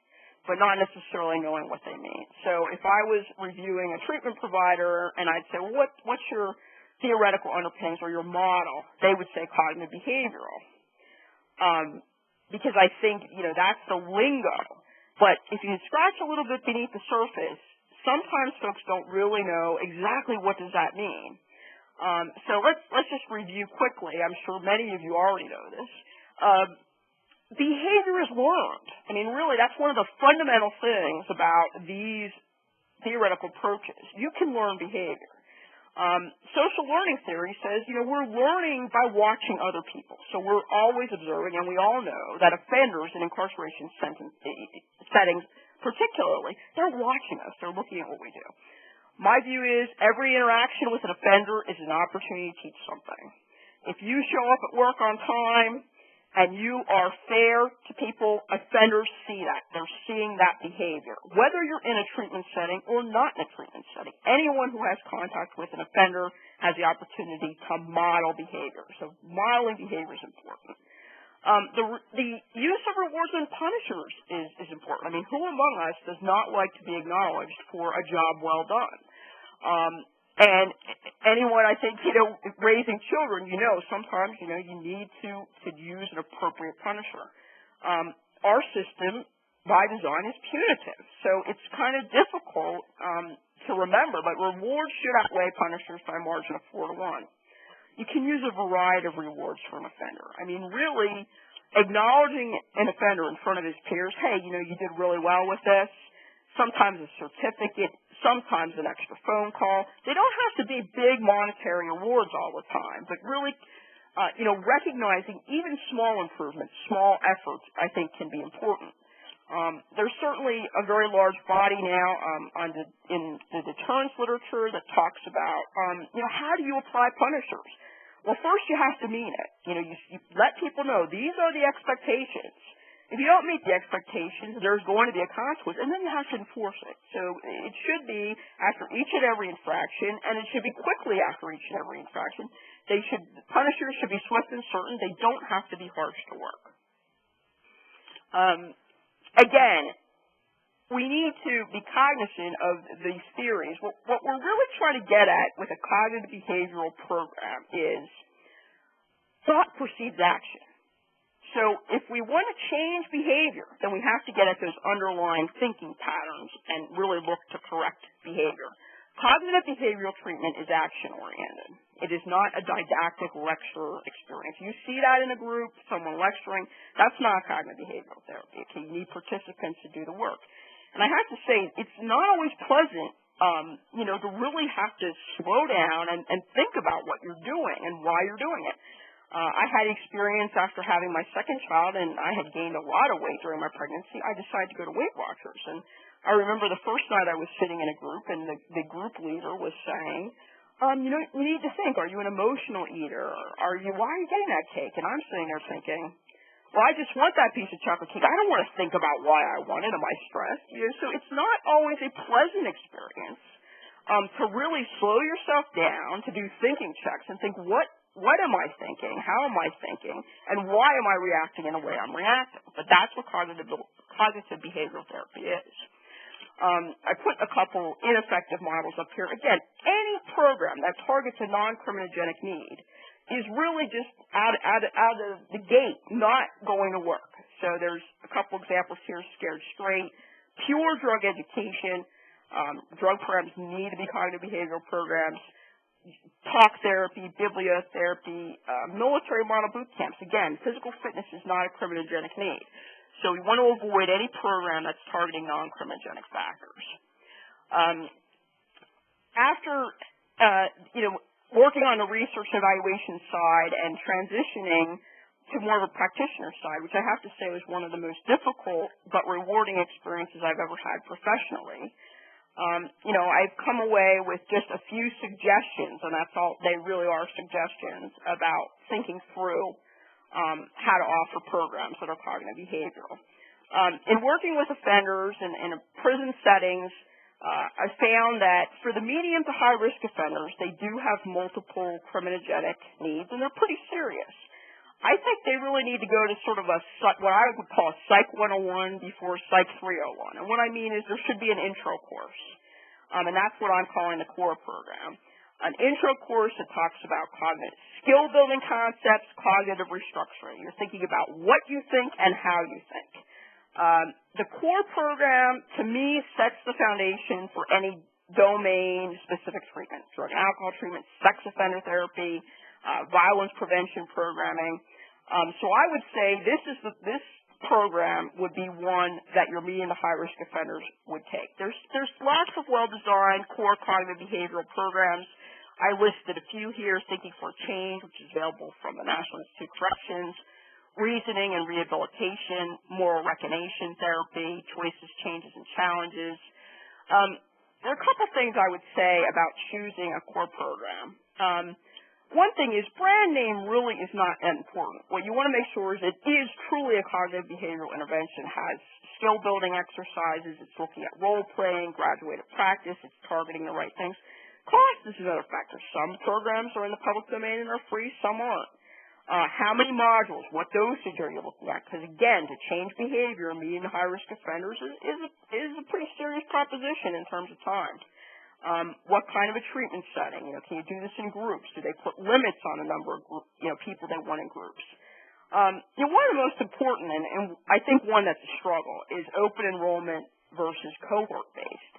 but not necessarily knowing what they mean. So if I was reviewing a treatment provider and I'd say, well, what's your theoretical underpinnings or your model? They would say cognitive behavioral. Because I think, that's the lingo. But if you scratch a little bit beneath the surface, sometimes folks don't really know exactly what does that mean. So let's just review quickly. I'm sure many of you already know this. Behavior is learned. I mean, really, that's one of the fundamental things about these theoretical approaches. You can learn behavior. Social learning theory says, we're learning by watching other people. So we're always observing, and we all know that offenders in incarceration settings, particularly, they're watching us. They're looking at what we do. My view is every interaction with an offender is an opportunity to teach something. If you show up at work on time and you are fair to people, offenders see that. They're seeing that behavior. Whether you're in a treatment setting or not in a treatment setting, anyone who has contact with an offender has the opportunity to model behavior. So modeling behavior is important. The use of rewards and punishers is important. I mean, who among us does not like to be acknowledged for a job well done? And anyone, I think, raising children, sometimes, you need to use an appropriate punisher. Our system, by design, is punitive. So it's kind of difficult to remember, but rewards should outweigh punishers by a margin of 4 to 1. You can use a variety of rewards for an offender. I mean, really, acknowledging an offender in front of his peers, hey, you did really well with this, sometimes a certificate, sometimes an extra phone call. They don't have to be big monetary rewards all the time, but really, recognizing even small improvements, small efforts, I think can be important. There's certainly a very large body now in the deterrence literature that talks about, how do you apply punishers? Well, first you have to mean it. You let people know these are the expectations. If you don't meet the expectations, there's going to be a consequence, and then you have to enforce it. So it should be after each and every infraction, and it should be quickly after each and every infraction. Punishers should be swift and certain. They don't have to be harsh to work. Again, we need to be cognizant of these theories. What we're really trying to get at with a cognitive behavioral program is thought precedes action. So if we want to change behavior, then we have to get at those underlying thinking patterns and really look to correct behavior. Cognitive behavioral treatment is action-oriented. It is not a didactic lecture experience. You see that in a group, someone lecturing, that's not cognitive behavioral therapy. Okay, you need participants to do the work. And I have to say, it's not always pleasant, to really have to slow down and think about what you're doing and why you're doing it. I had experience after having my second child, and I had gained a lot of weight during my pregnancy. I decided to go to Weight Watchers, and I remember the first night I was sitting in a group, and the group leader was saying, you need to think, are you an emotional eater? Why are you getting that cake? And I'm sitting there thinking, well, I just want that piece of chocolate cake. I don't want to think about why I want it. Am I stressed? So it's not always a pleasant experience to really slow yourself down, to do thinking checks and think, what am I thinking? How am I thinking? And why am I reacting in the way I'm reacting? But that's what cognitive behavioral therapy is. I put a couple ineffective models up here. Again, any program that targets a non-criminogenic need is really just out of the gate not going to work. So there's a couple examples here, Scared Straight, pure drug education. Drug programs need to be cognitive behavioral programs. Talk therapy, bibliotherapy, military model boot camps. Again, physical fitness is not a criminogenic need. So we want to avoid any program that's targeting non-criminogenic factors. After, working on the research and evaluation side and transitioning to more of a practitioner side, which I have to say was one of the most difficult but rewarding experiences I've ever had professionally, I've come away with just a few suggestions, and that's all, they really are suggestions about thinking through how to offer programs that are cognitive behavioral. In working with offenders in prison settings, I found that for the medium to high risk offenders, they do have multiple criminogenic needs, and they're pretty serious. I think they really need to go to sort of what I would call a Psych 101 before Psych 301. And what I mean is there should be an intro course, and that's what I'm calling the core program. An intro course that talks about cognitive skill-building concepts, cognitive restructuring. You're thinking about what you think and how you think. The core program, to me, sets the foundation for any domain-specific treatment, drug and alcohol treatment, sex offender therapy, violence prevention programming. So I would say this program would be one that your medium to high risk offenders would take. There's lots of well-designed core cognitive behavioral programs. I listed a few here, Thinking for Change, which is available from the National Institute of Corrections, Reasoning and Rehabilitation, Moral Recognition Therapy, Choices, Changes, and Challenges. There are a couple things I would say about choosing a core program. One thing is brand name really is not important. What you want to make sure is it is truly a cognitive behavioral intervention, has skill-building exercises, it's looking at role-playing, graduated practice, it's targeting the right things. Cost is another factor. Some programs are in the public domain and are free, some aren't. How many modules, what dosage are you looking at? Because again, to change behavior in medium to high-risk offenders is a pretty serious proposition in terms of time. What kind of a treatment setting? Can you do this in groups? Do they put limits on the number of people they want in groups? One of the most important, and I think one that's a struggle, is open enrollment versus cohort-based.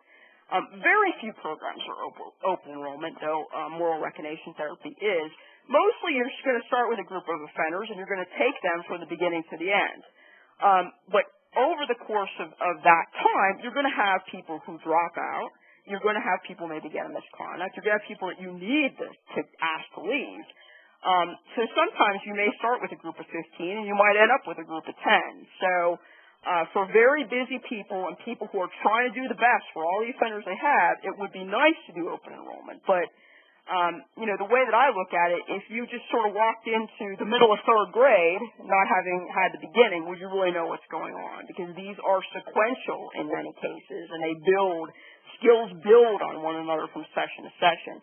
Very few programs are open enrollment, though moral recognition therapy is. Mostly you're just going to start with a group of offenders, and you're going to take them from the beginning to the end. But over the course of that time, you're going to have people who drop out. You're going to have people maybe get a misconduct. You're going to have people that you need to ask to leave. So sometimes you may start with a group of 15, and you might end up with a group of 10. So for very busy people and people who are trying to do the best for all the offenders they have, it would be nice to do open enrollment. But, the way that I look at it, if you just sort of walked into the middle of third grade, not having had the beginning, would you really know what's going on? Because these are sequential in many cases, and skills build on one another from session to session.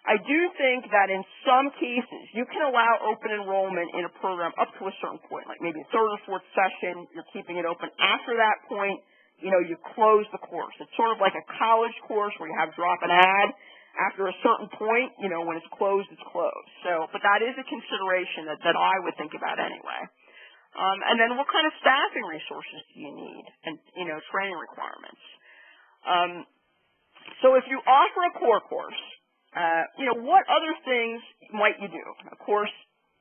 I do think that in some cases you can allow open enrollment in a program up to a certain point, like maybe a third or fourth session, you're keeping it open. After that point, you close the course. It's sort of like a college course where you have drop and add. After a certain point, when it's closed, it's closed. So, but that is a consideration that I would think about anyway. And then what kind of staffing resources do you need and, training requirements? So if you offer a core course, what other things might you do? Of course,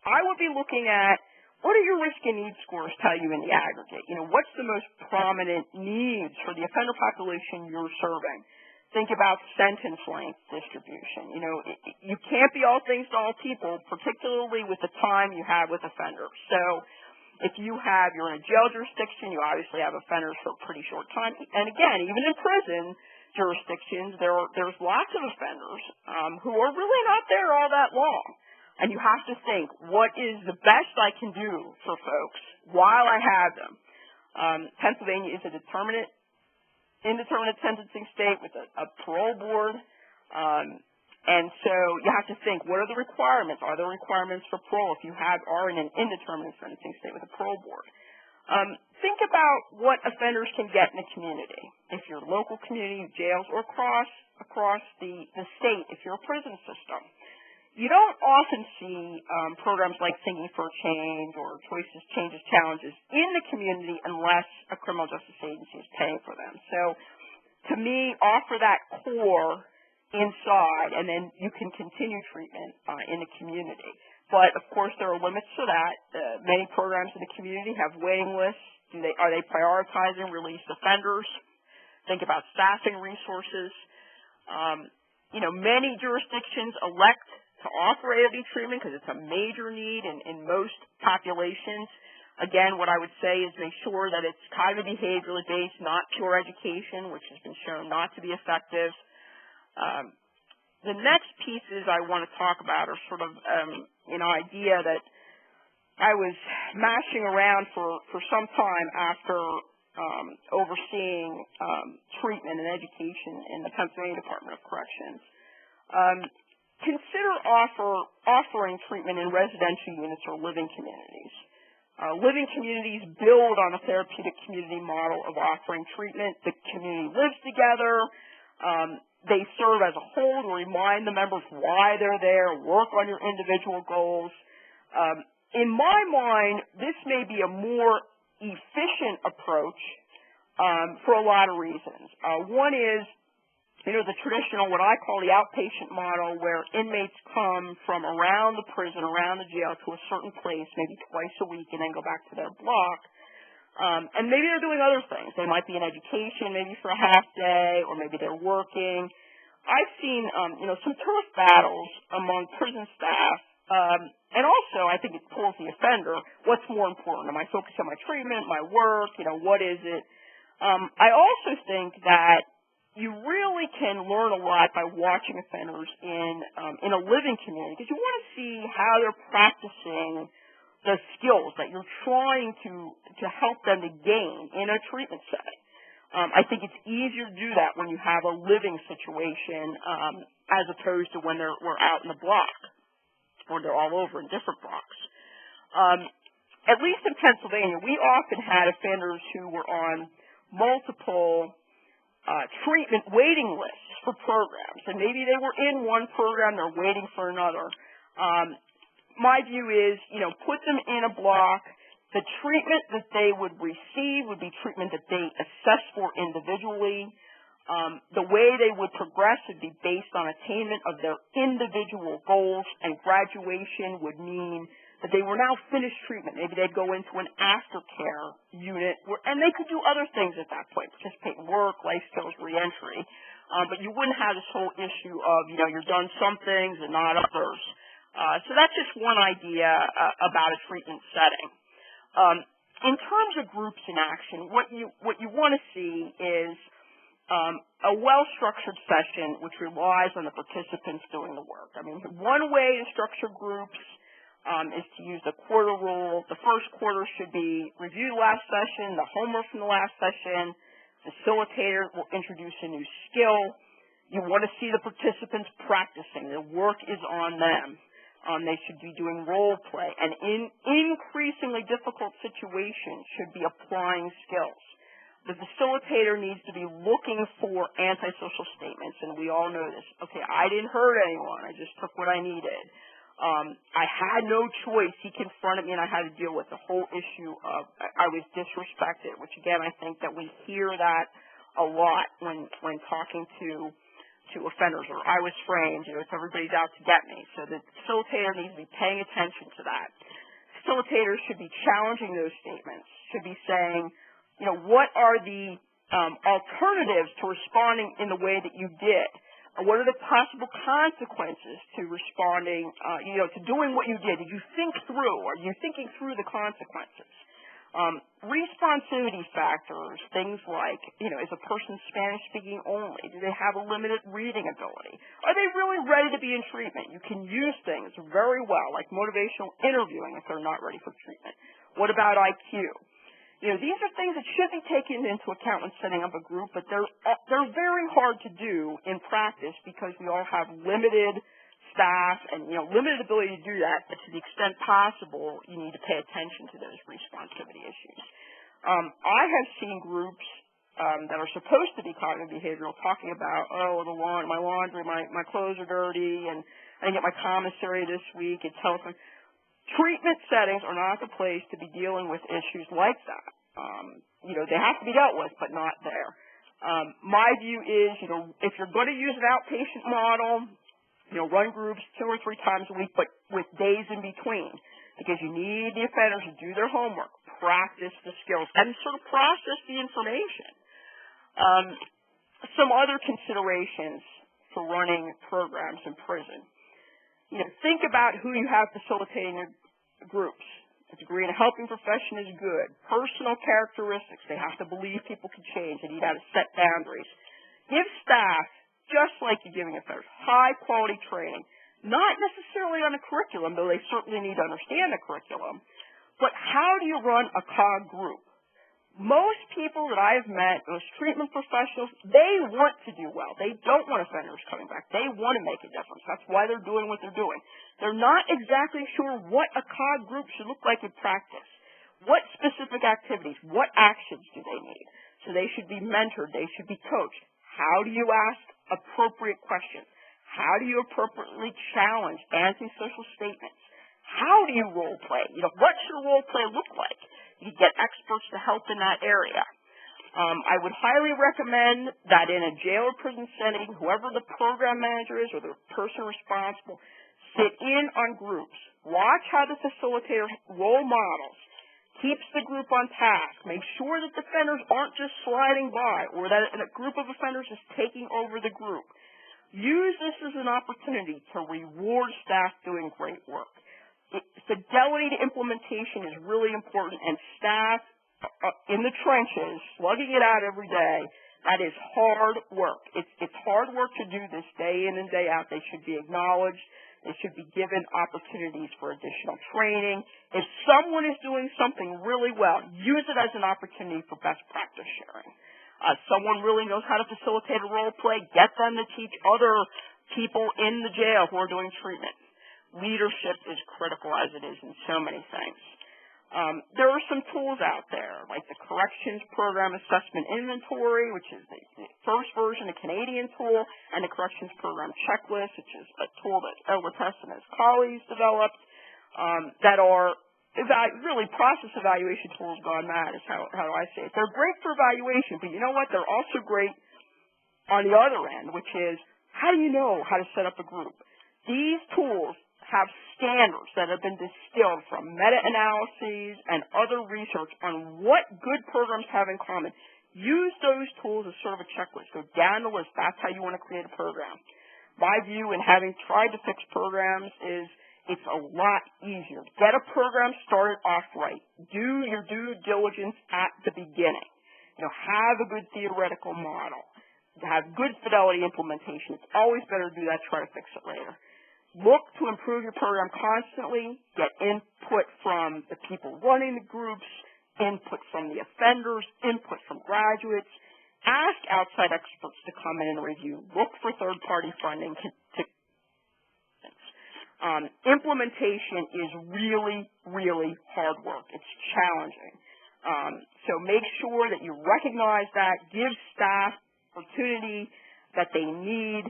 I would be looking at what do your risk and need scores tell you in the aggregate? What's the most prominent needs for the offender population you're serving? Think about sentence length distribution. You can't be all things to all people, particularly with the time you have with offenders. So if you're in a jail jurisdiction, you obviously have offenders for a pretty short time. And again, even in prison jurisdictions, there's lots of offenders who are really not there all that long. And you have to think, what is the best I can do for folks while I have them? Pennsylvania is a indeterminate sentencing state with a parole board. And so you have to think, what are the requirements? Are there requirements for parole if you are in an indeterminate sentencing state with a parole board? Think about what offenders can get in the community. If you're local community jails or across the state, if you're a prison system. You don't often see programs like Thinking for a Change or Choices, Changes, Challenges in the community unless a criminal justice agency is paying for them. So to me, offer that core inside, and then you can continue treatment in the community. But, of course, there are limits to that. Many programs in the community have waiting lists. Are they prioritizing released offenders? Think about staffing resources. Many jurisdictions elect to offer AOD treatment because it's a major need in most populations. Again, what I would say is make sure that it's cognitive behaviorally based, not pure education, which has been shown not to be effective. The next pieces I want to talk about are sort of idea that I was mashing around for some time after overseeing treatment and education in the Pennsylvania Department of Corrections. Consider offering treatment in residential units or living communities. Living communities build on a therapeutic community model of offering treatment. The community lives together. They serve as a whole to remind the members why they're there, work on your individual goals. In my mind, this may be a more efficient approach for a lot of reasons. One is, the traditional, what I call the outpatient model, where inmates come from around the prison, around the jail to a certain place, maybe twice a week, and then go back to their block. And maybe they're doing other things. They might be in education, maybe for a half day, or maybe they're working. I've seen, some turf battles among prison staff. And also, I think it pulls the offender. What's more important? Am I focused on my treatment, my work? What is it? I also think that you really can learn a lot by watching offenders in a living community, because you want to see how they're practicing the skills that you're trying to help them to gain in a treatment setting. I think it's easier to do that when you have a living situation as opposed to when we're out in the block or they're all over in different blocks. At least in Pennsylvania, we often had offenders who were on multiple treatment waiting lists for programs, and maybe they were in one program, they're waiting for another. My view is, put them in a block. The treatment that they would receive would be treatment that they assess for individually. The way they would progress would be based on attainment of their individual goals, and graduation would mean that they were now finished treatment. Maybe they'd go into an aftercare unit, and they could do other things at that point, participate in work, life skills, reentry. But you wouldn't have this whole issue of, you're done some things and not others. So that's just one idea about a treatment setting. In terms of groups in action, what you want to see is a well-structured session which relies on the participants doing the work. I mean, one way to structure groups is to use the quarter rule. The first quarter should be review the last session, the homework from the last session. Facilitator will introduce a new skill. You want to see the participants practicing. The work is on them. They should be doing role play. And in increasingly difficult situations, should be applying skills. The facilitator needs to be looking for antisocial statements, and we all know this. Okay, I didn't hurt anyone. I just took what I needed. I had no choice. He confronted me, and I had to deal with the whole issue of I was disrespected, which, again, I think that we hear that a lot when talking to offenders, or I was framed, it's everybody's out to get me. So the facilitator needs to be paying attention to that. Facilitators should be challenging those statements, should be saying, what are the alternatives to responding in the way that you did? What are the possible consequences to responding, to doing what you did? Did you think through? Are you thinking through the consequences? Responsivity factors, things like, is a person Spanish speaking only? Do they have a limited reading ability? Are they really ready to be in treatment? You can use things very well, like motivational interviewing if they're not ready for treatment. What about IQ? These are things that should be taken into account when setting up a group, but they're very hard to do in practice because we all have limited staff and, limited ability to do that, but to the extent possible, you need to pay attention to those responsivity issues. I have seen groups that are supposed to be cognitive behavioral talking about, my laundry, my clothes are dirty, and I didn't get my commissary this week, and telephone. Treatment settings are not the place to be dealing with issues like that. They have to be dealt with, but not there. My view is, if you're going to use an outpatient model, run groups 2 or 3 times a week, but with days in between, because you need the offenders to do their homework, practice the skills, and sort of process the information. Some other considerations for running programs in prison. Think about who you have facilitating your groups. A degree in a helping profession is good. Personal characteristics. They have to believe people can change. They need how to set boundaries. Give staff, just like you're giving offenders, high-quality training. Not necessarily on the curriculum, though they certainly need to understand the curriculum. But how do you run a COG group? Most people that I've met, most treatment professionals, they want to do well. They don't want offenders coming back. They want to make a difference. That's why they're doing what they're doing. They're not exactly sure what a COG group should look like in practice. What specific activities, what actions do they need? So they should be mentored. They should be coached. How do you ask appropriate questions? How do you appropriately challenge antisocial statements? How do you role play? What should a role play look like? You get experts to help in that area. I would highly recommend that in a jail or prison setting, whoever the program manager is or the person responsible, sit in on groups. Watch how the facilitator role models, keeps the group on task, make sure that defenders aren't just sliding by or that a group of offenders is taking over the group. Use this as an opportunity to reward staff doing great work. Fidelity to implementation is really important, and staff in the trenches, slugging it out every day, that is hard work. It's hard work to do this day in and day out. They should be acknowledged. They should be given opportunities for additional training. If someone is doing something really well, use it as an opportunity for best practice sharing. Someone really knows how to facilitate a role play, get them to teach other people in the jail who are doing treatment. Leadership is critical as it is in so many things. There are some tools out there, like the Corrections Program Assessment Inventory, which is the first version, a Canadian tool, and the Corrections Program Checklist, which is a tool that Edward Tesson and his colleagues developed, that are really process evaluation tools gone mad, is how do I say it. They're great for evaluation, but you know what? They're also great on the other end, which is, how do you know how to set up a group? These tools have standards that have been distilled from meta-analyses and other research on what good programs have in common. Use those tools as sort of a checklist. Go down the list. That's how you want to create a program. My view in having tried to fix programs is it's a lot easier. Get a program started off right. Do your due diligence at the beginning. Have a good theoretical model. Have good fidelity implementation. It's always better to do that, try to fix it later. Look to improve your program constantly. Get input from the people running the groups, input from the offenders, input from graduates. ask outside experts to come in and review. Look for third-party funding implementation is really, really hard work. It's challenging. So make sure that you recognize that, give staff opportunity that they need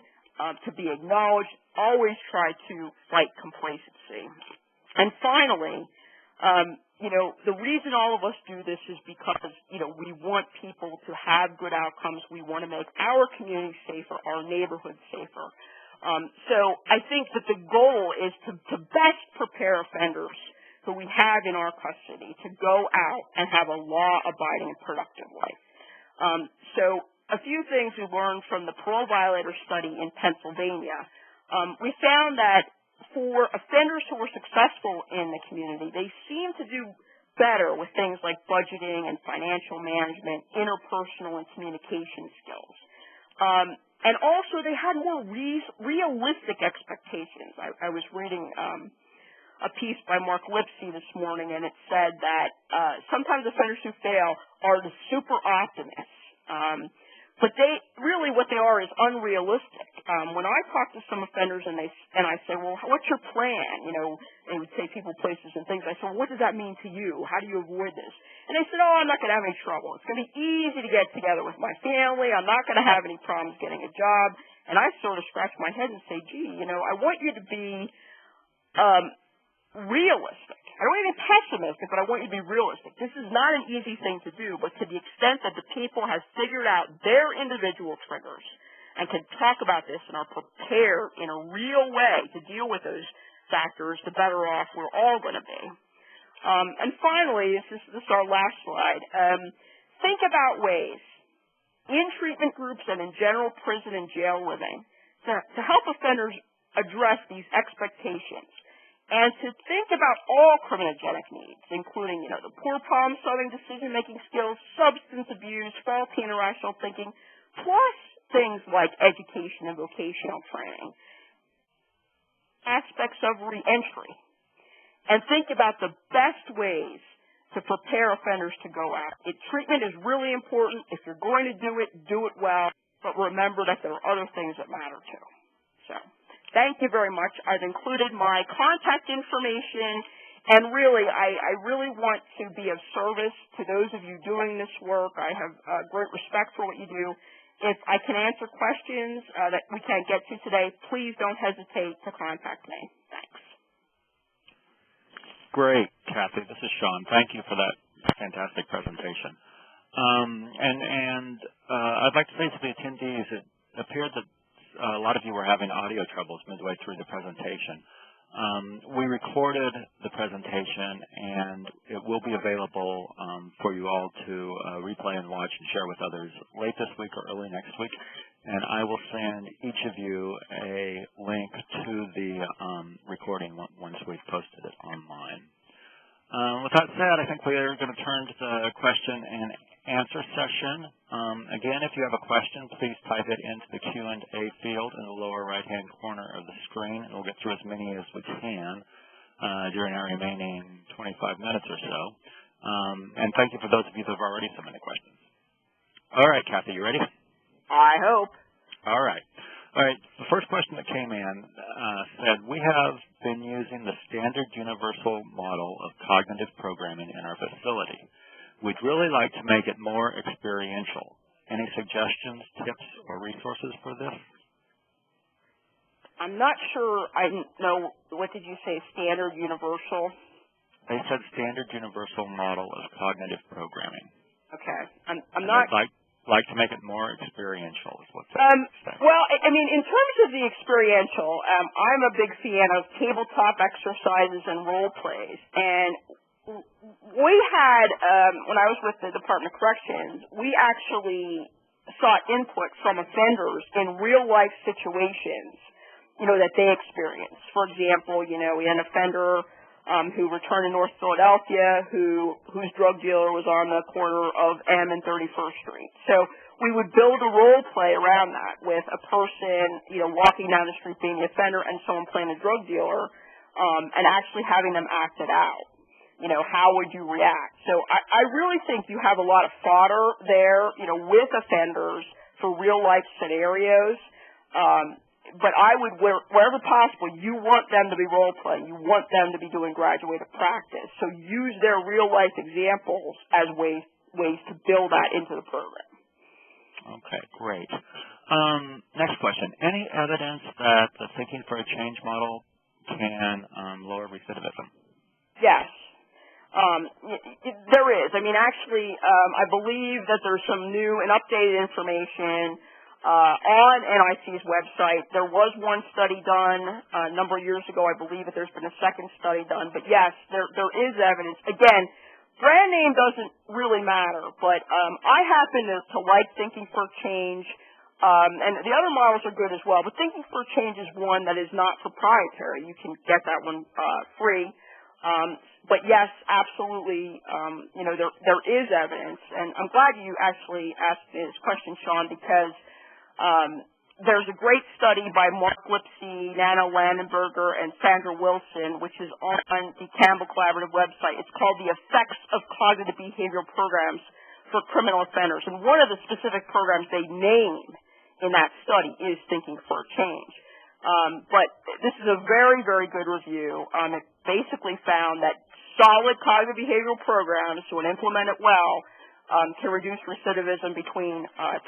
to be acknowledged. Always try to fight complacency. And finally, the reason all of us do this is because, we want people to have good outcomes. We want to make our community safer, our neighborhoods safer. So I think that the goal is to best prepare offenders who we have in our custody to go out and have a law-abiding and productive life. So a few things we learned from the parole violator study in Pennsylvania. We found that for offenders who were successful in the community, they seem to do better with things like budgeting and financial management, interpersonal and communication skills. And also they had more realistic expectations. I was reading a piece by Mark Lipsey this morning, and it said that sometimes offenders who fail are the super optimists. But what they are is unrealistic. When I talk to some offenders and I say, well, what's your plan? They would say people, places, and things. I said, well, what does that mean to you? How do you avoid this? And they said, I'm not going to have any trouble. It's going to be easy to get together with my family. I'm not going to have any problems getting a job. And I sort of scratch my head and say, gee, I want you to be realistic. I don't want you to be pessimistic, but I want you to be realistic. This is not an easy thing to do, but to the extent that the people have figured out their individual triggers and can talk about this and are prepared in a real way to deal with those factors, the better off we're all going to be. And finally, this is our last slide. Think about ways in treatment groups and in general prison and jail living to help offenders address these expectations, and to think about all criminogenic needs, including, the poor problem-solving, decision-making skills, substance abuse, faulty and irrational thinking, plus things like education and vocational training, aspects of reentry, and think about the best ways to prepare offenders to go out. Treatment is really important. If you're going to do it well, but remember that there are other things that matter too. So, thank you very much. I've included my contact information, and really, I really want to be of service to those of you doing this work. I have great respect for what you do. If I can answer questions that we can't get to today, please don't hesitate to contact me. Thanks. Great, Kathy. This is Sean. Thank you for that fantastic presentation. I'd like to say to the attendees, it appeared that a lot of you were having audio troubles midway through the presentation. We recorded the presentation, and it will be available for you all to replay and watch and share with others late this week or early next week. And I will send each of you a link to the recording once we've posted it online. With that said, I think we are going to turn to the question and answer session. Again, if you have a question, please type it into the Q&A field in the lower right-hand corner of the screen, and we'll get through as many as we can during our remaining 25 minutes or so. And thank you for those of you that have already submitted questions. All right, Kathy, you ready? I hope. All right. All right. The first question that came in said, we have been using the standard universal model of cognitive programming in our facility. We'd really like to make it more experiential. Any suggestions, tips, or resources for this? I'm not sure I know, what did you say, standard universal? They said standard universal model of cognitive programming. Okay. I'm not... Like to make it more experiential is what they say. Well, I mean, in terms of the experiential, I'm a big fan of tabletop exercises and role plays. And we had, when I was with the Department of Corrections, we actually sought input from offenders in real-life situations, that they experienced. For example, we had an offender who returned to North Philadelphia, whose drug dealer was on the corner of M and 31st Street. So we would build a role play around that with a person, walking down the street being the offender and someone playing a drug dealer, and actually having them act it out. how would you react? So I really think you have a lot of fodder there, with offenders for real-life scenarios. But I would, wherever possible, you want them to be role-playing. You want them to be doing graduated practice. So use their real-life examples as ways to build that into the program. Okay, great. Next question. Any evidence that the Thinking for a Change model can lower recidivism? Yes. There is. I mean, actually, I believe that there's some new and updated information on NIC's website. There was one study done a number of years ago. I believe that there's been a second study done. But, yes, there is evidence. Again, brand name doesn't really matter, but I happen to like Thinking for Change, and the other models are good as well. But Thinking for Change is one that is not proprietary. You can get that one free. But yes, absolutely, there is evidence, and I'm glad you actually asked this question, Sean, because there's a great study by Mark Lipsey, Nana Landenberger, and Sandra Wilson, which is on the Campbell Collaborative website. It's called The Effects of Cognitive Behavioral Programs for Criminal Offenders, and one of the specific programs they name in that study is Thinking for Change. But this is a very, very good review. It basically found that solid cognitive behavioral programs, when implemented well, can reduce recidivism between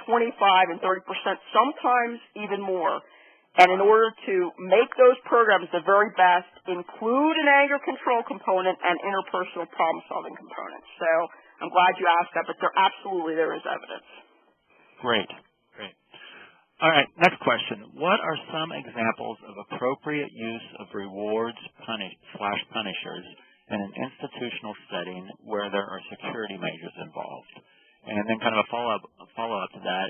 25 and 30%, sometimes even more. And in order to make those programs the very best, include an anger control component and interpersonal problem-solving components. So I'm glad you asked that, but there is evidence. Great. All right, next question. What are some examples of appropriate use of rewards /punishers in an institutional setting where there are security measures involved? And then kind of a follow-up to that,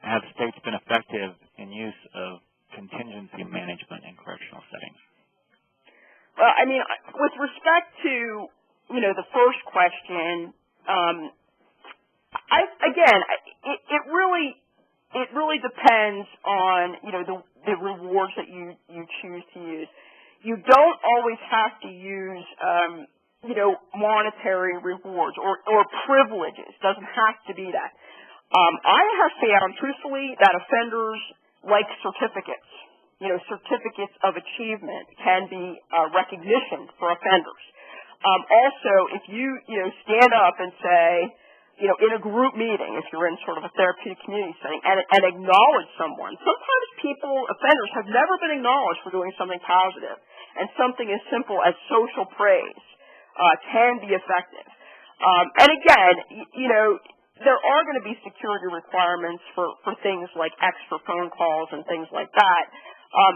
have states been effective in use of contingency management in correctional settings? Well, I mean, with respect to, the first question, it really depends on, the rewards that you choose to use. You don't always have to use, monetary rewards or privileges. Doesn't have to be that. I have found, truthfully, that offenders like certificates. Certificates of achievement can be recognition for offenders. Also, if you, stand up and say, in a group meeting, if you're in sort of a therapeutic community setting, and acknowledge someone. Sometimes offenders have never been acknowledged for doing something positive, and something as simple as social praise can be effective. And again, there are going to be security requirements for things like extra phone calls and things like that.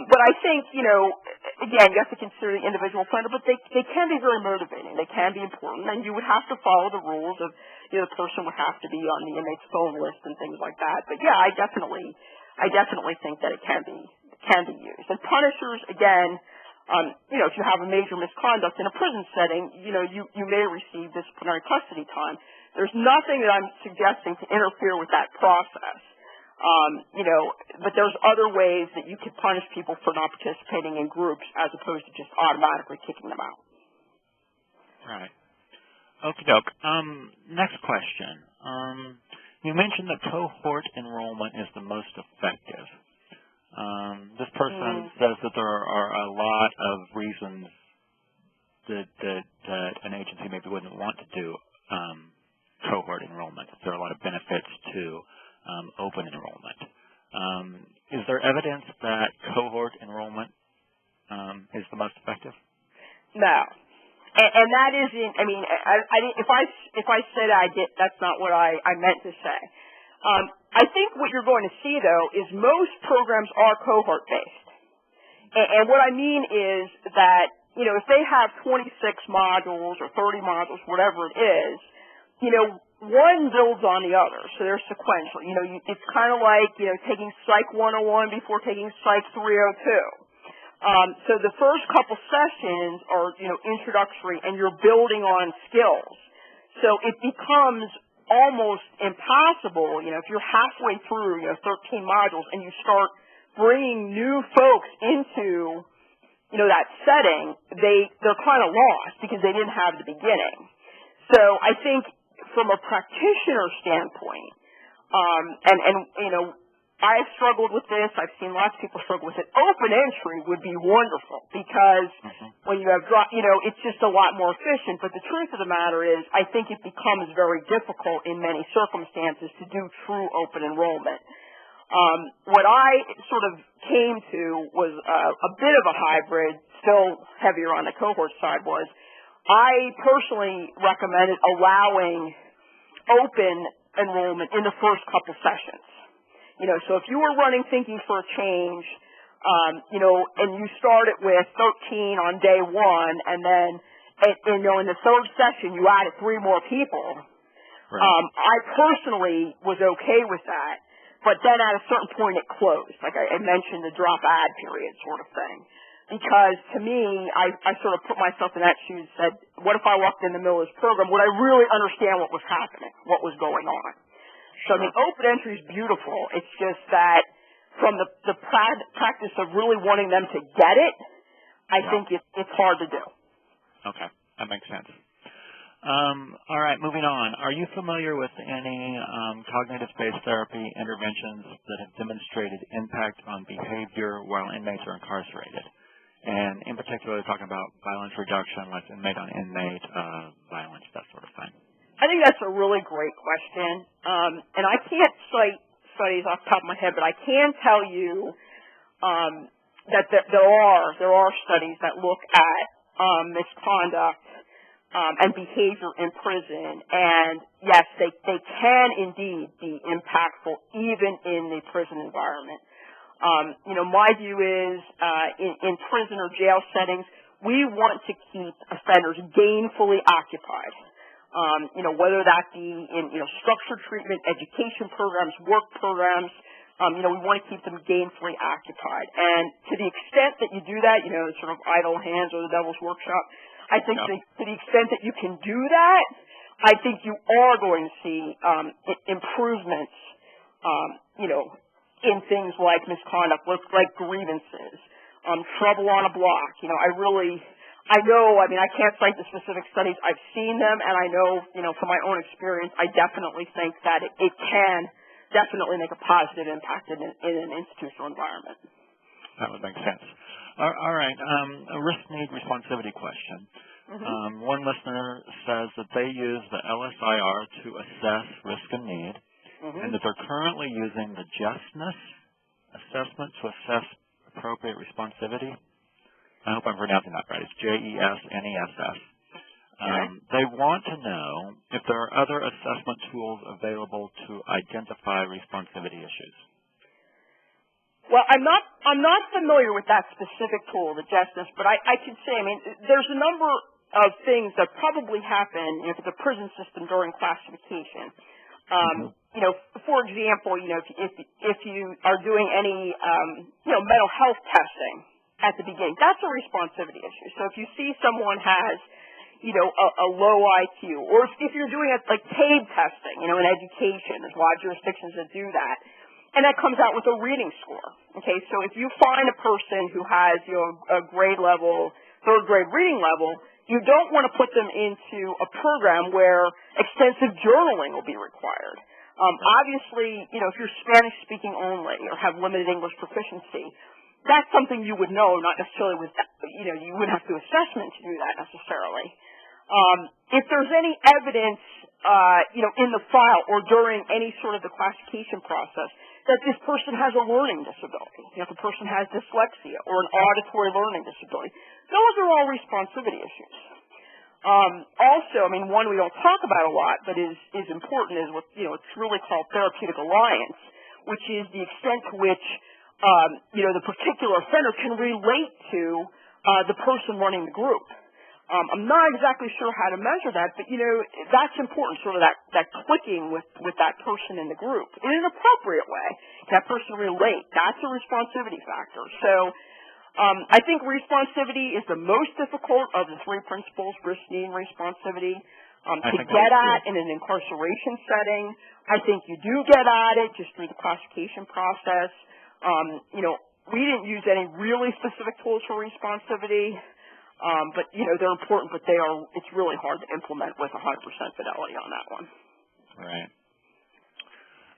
But I think, again, you have to consider the individual offender, but they can be very motivating. They can be important, and you would have to follow the rules of, the person would have to be on the inmate's phone list and things like that. But yeah, I definitely think that it can be used. And punishers, again, if you have a major misconduct in a prison setting, you may receive disciplinary custody time. There's nothing that I'm suggesting to interfere with that process. But there's other ways that you could punish people for not participating in groups as opposed to just automatically kicking them out. Right. Okie doke. Next question. You mentioned that cohort enrollment is the most effective. This person says that there are a lot of reasons that an agency maybe wouldn't want to do cohort enrollment. There are a lot of benefits to open enrollment. Is there evidence that cohort enrollment is the most effective? No. And that isn't, if I said that's not what I meant to say. I think what you're going to see, though, is most programs are cohort-based. And what I mean is that, if they have 26 modules or 30 modules, whatever it is, one builds on the other, so they're sequential. It's kind of like, taking Psych 101 before taking Psych 302. So the first couple sessions are, introductory, and you're building on skills. So it becomes almost impossible, if you're halfway through, 13 modules, and you start bringing new folks into, that setting, they're kind of lost because they didn't have the beginning. So I think from a practitioner standpoint, I have struggled with this. I've seen lots of people struggle with it. Open entry would be wonderful because when you have it's just a lot more efficient. But the truth of the matter is, I think it becomes very difficult in many circumstances to do true open enrollment. What I sort of came to was a bit of a hybrid, still heavier on the cohort side, was I personally recommended allowing open enrollment in the first couple sessions. So if you were running Thinking for a Change, and you started with 13 on day one, and then, in the third session you added 3 more people, right. I personally was okay with that. But then at a certain point it closed. Like I mentioned, the drop ad period sort of thing. Because to me, I sort of put myself in that shoes and said, what if I walked in the middle of this program? Would I really understand what was happening, what was going on? So, I mean, open entry is beautiful. It's just that from the practice of really wanting them to get it, I think it's hard to do. Okay, that makes sense. All right, moving on. Are you familiar with any cognitive-based therapy interventions that have demonstrated impact on behavior while inmates are incarcerated? And in particular, talking about violence reduction, like inmate-on-inmate violence, that sort of thing. I think that's a really great question. And I can't cite studies off the top of my head, but I can tell you that there are studies that look at misconduct and behavior in prison, and yes, they can indeed be impactful even in the prison environment. My view is in prison or jail settings, we want to keep offenders gainfully occupied. Whether that be in structured treatment, education programs, work programs, we want to keep them gainfully occupied. And to the extent that you do that, sort of idle hands or the devil's workshop, I think to the extent that you can do that, I think you are going to see improvements, in things like misconduct, like grievances, trouble on a block. I can't cite the specific studies. I've seen them, and I know, from my own experience, I definitely think that it can definitely make a positive impact in an institutional environment. That would make sense. All right. A risk-need responsivity question. One listener says that they use the LSIR to assess risk and need, and that they're currently using the JESNESS assessment to assess appropriate responsivity. I hope I'm pronouncing that right. It's JESNESS. They want to know if there are other assessment tools available to identify responsivity issues. Well, I'm not familiar with that specific tool, the JESNESS, but I can say, there's a number of things that probably happen if it's a prison system during classification. For example, if you are doing any mental health testing at the beginning, that's a responsivity issue. So if you see someone has a low IQ, or if you're doing it like TABE testing, in education, there's a lot of jurisdictions that do that. And that comes out with a reading score. Okay, so if you find a person who has, a grade level, third grade reading level, you don't want to put them into a program where extensive journaling will be required. Obviously, if you're Spanish speaking only or have limited English proficiency, that's something you would know, not necessarily with, you wouldn't have to do assessment to do that necessarily. If there's any evidence, in the file or during any sort of the classification process that this person has a learning disability, if a person has dyslexia or an auditory learning disability, those are all responsivity issues. Also, one we don't talk about a lot, but is important is what, it's really called therapeutic alliance, which is the extent to which, the particular offender can relate to the person running the group. I'm not exactly sure how to measure that, but, that's important, sort of that clicking with that person in the group in an appropriate way. That person relate. That's a responsivity factor. So I think responsivity is the most difficult of the 3 principles, risk, need, and responsivity. To get at in an incarceration setting, I think you do get at it just through the classification process. we didn't use any really specific tools for responsivity, but, they're important, but it's really hard to implement with 100% fidelity on that one. Right.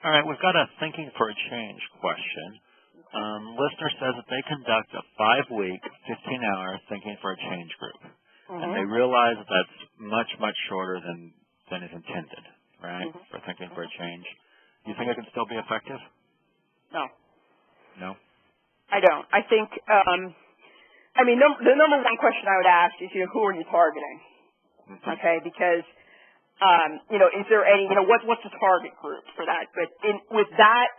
All right, we've got a Thinking for a Change question. Listener says that they conduct a 5-week, 15-hour Thinking for a Change group, and they realize that that's much, much shorter than is intended, right, for Thinking for a Change. Do you think it can still be effective? No. No? I don't. I think, the number one question I would ask is, who are you targeting? Okay, because, is there any, what's the target group for that? But with that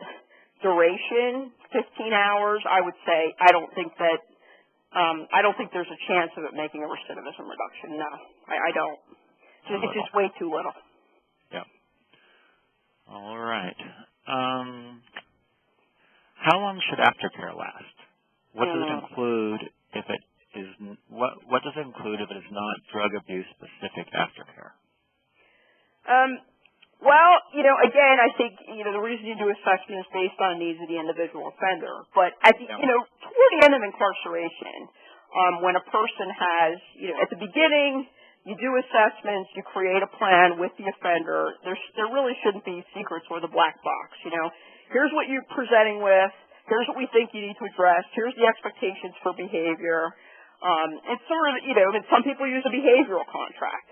duration, 15 hours, I would say I don't think there's a chance of it making a recidivism reduction. No, I don't. It's just way too little. Yeah. All right. How long should aftercare last? What does it include if it is what does it include if it is not drug abuse specific aftercare? Well, again, I think, the reason you do assessment is based on needs of the individual offender. But at the, toward the end of incarceration, when a person has, at the beginning, you do assessments, you create a plan with the offender. There really shouldn't be secrets or the black box. Here's what you're presenting with. Here's what we think you need to address. Here's the expectations for behavior. It's sort of, some people use a behavioral contract.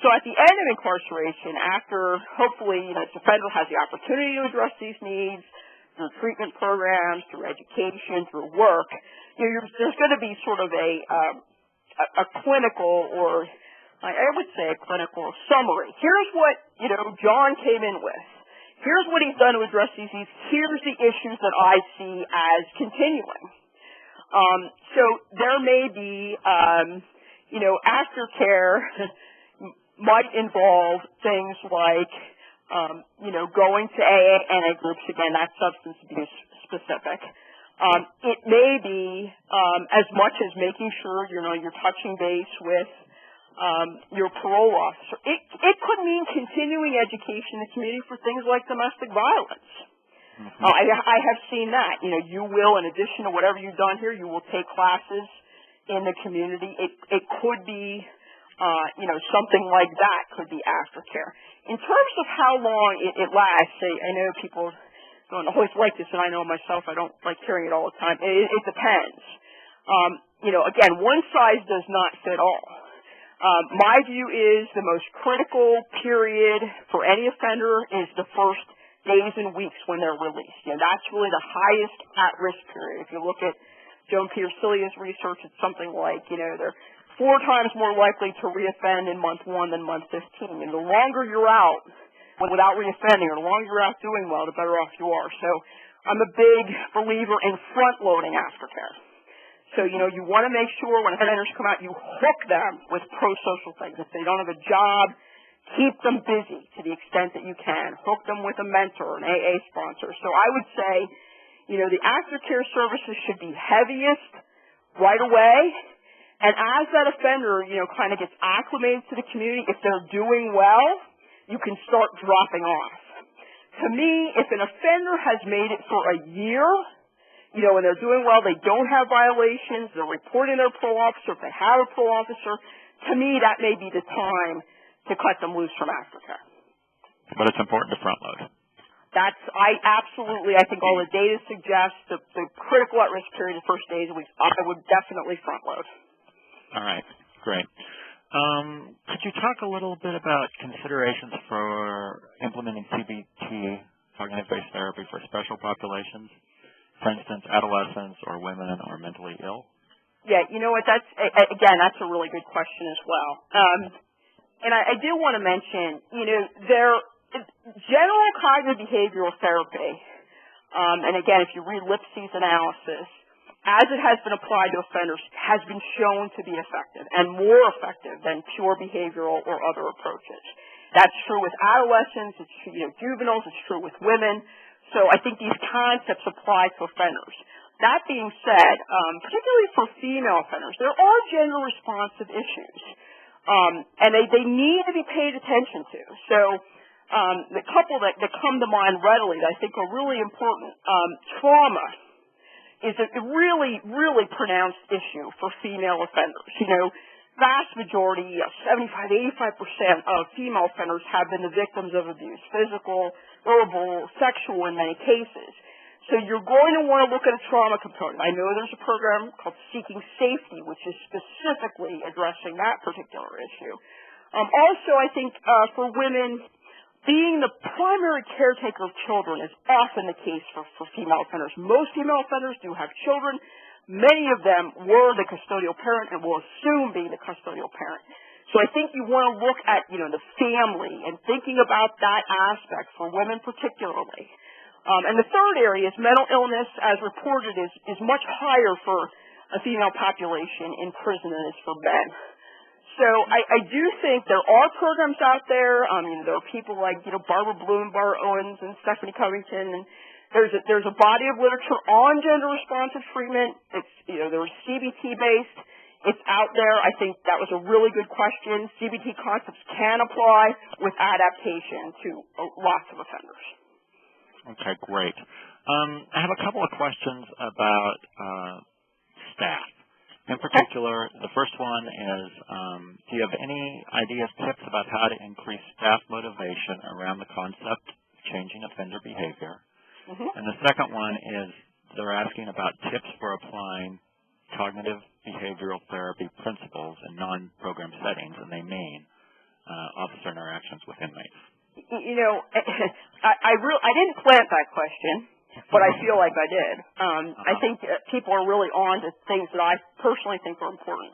So at the end of incarceration, after hopefully, the offender has the opportunity to address these needs through treatment programs, through education, through work, there's going to be sort of a clinical, or I would say a clinical summary. Here's what, John came in with. Here's what he's done to address these needs. Here's the issues that I see as continuing. So there may be, aftercare might involve things like, going to AA, NA groups. Again, that's substance abuse specific. It may be as much as making sure, you're touching base with your parole officer. It could mean continuing education in the community for things like domestic violence. I have seen that. You will, in addition to whatever you've done here, you will take classes in the community. It could be, something like that could be aftercare. In terms of how long it lasts, I know people don't always like this, and I know myself, I don't like hearing it all the time. It depends. Again, one size does not fit all. My view is the most critical period for any offender is the first days and weeks when they're released. That's really the highest at-risk period. If you look at Joan Piercilia's research, it's something like, they're 4 times more likely to reoffend in month 1 than month 15. And the longer you're out without reoffending, or the longer you're out doing well, the better off you are. So I'm a big believer in front-loading aftercare. So, you want to make sure when offenders come out, you hook them with pro-social things. If they don't have a job, keep them busy to the extent that you can. Hook them with a mentor, an AA sponsor. So I would say, the aftercare services should be heaviest right away. And as that offender, kind of gets acclimated to the community, if they're doing well, you can start dropping off. To me, if an offender has made it for a year, and they're doing well, they don't have violations, they're reporting their parole officer, if they have a parole officer, to me that may be the time to cut them loose from aftercare. But it's important to front load. I think all the data suggests the critical at-risk period, the first days of weeks, I would definitely front load. All right, great. Could you talk a little bit about considerations for implementing CBT, cognitive-based therapy, for special populations? For instance, adolescents or women or mentally ill? Yeah, that's a really good question as well. And I do want to mention, general cognitive behavioral therapy, and again, if you read Lipsy's analysis, as it has been applied to offenders, has been shown to be effective and more effective than pure behavioral or other approaches. That's true with adolescents, it's true, juveniles, it's true with women. So I think these concepts apply to offenders. That being said, particularly for female offenders, there are gender-responsive issues, and they need to be paid attention to. So the couple that come to mind readily that I think are really important, trauma. is a really, really pronounced issue for female offenders. You know, vast majority, 75, 85% of female offenders have been the victims of abuse, physical, verbal, sexual in many cases. So you're going to want to look at a trauma component. I know there's a program called Seeking Safety, which is specifically addressing that particular issue. Also, I think for women, being the primary caretaker of children is often the case for female offenders. Most female offenders do have children. Many of them were the custodial parent and will assume being the custodial parent. So I think you want to look at, you know, the family and thinking about that aspect for women particularly. And the third area is mental illness, as reported, is much higher for a female population in prison than it is for men. So I do think there are programs out there. You know, there are people like, you know, Barbara Bloom, Barbara Owens, and Stephanie Covington, and there's a body of literature on gender responsive treatment. It's, you know, there's CBT based. It's out there. I think that was a really good question. CBT concepts can apply with adaptation to lots of offenders. Okay, great. I have a couple of questions about staff. In particular, the first one is, do you have any ideas, tips about how to increase staff motivation around the concept of changing offender behavior? Mm-hmm. And the second one is they're asking about tips for applying cognitive behavioral therapy principles in non-program settings, and they mean officer interactions with inmates. You know, I didn't plant that question, but I feel like I did. I think people are really on to things that I personally think are important.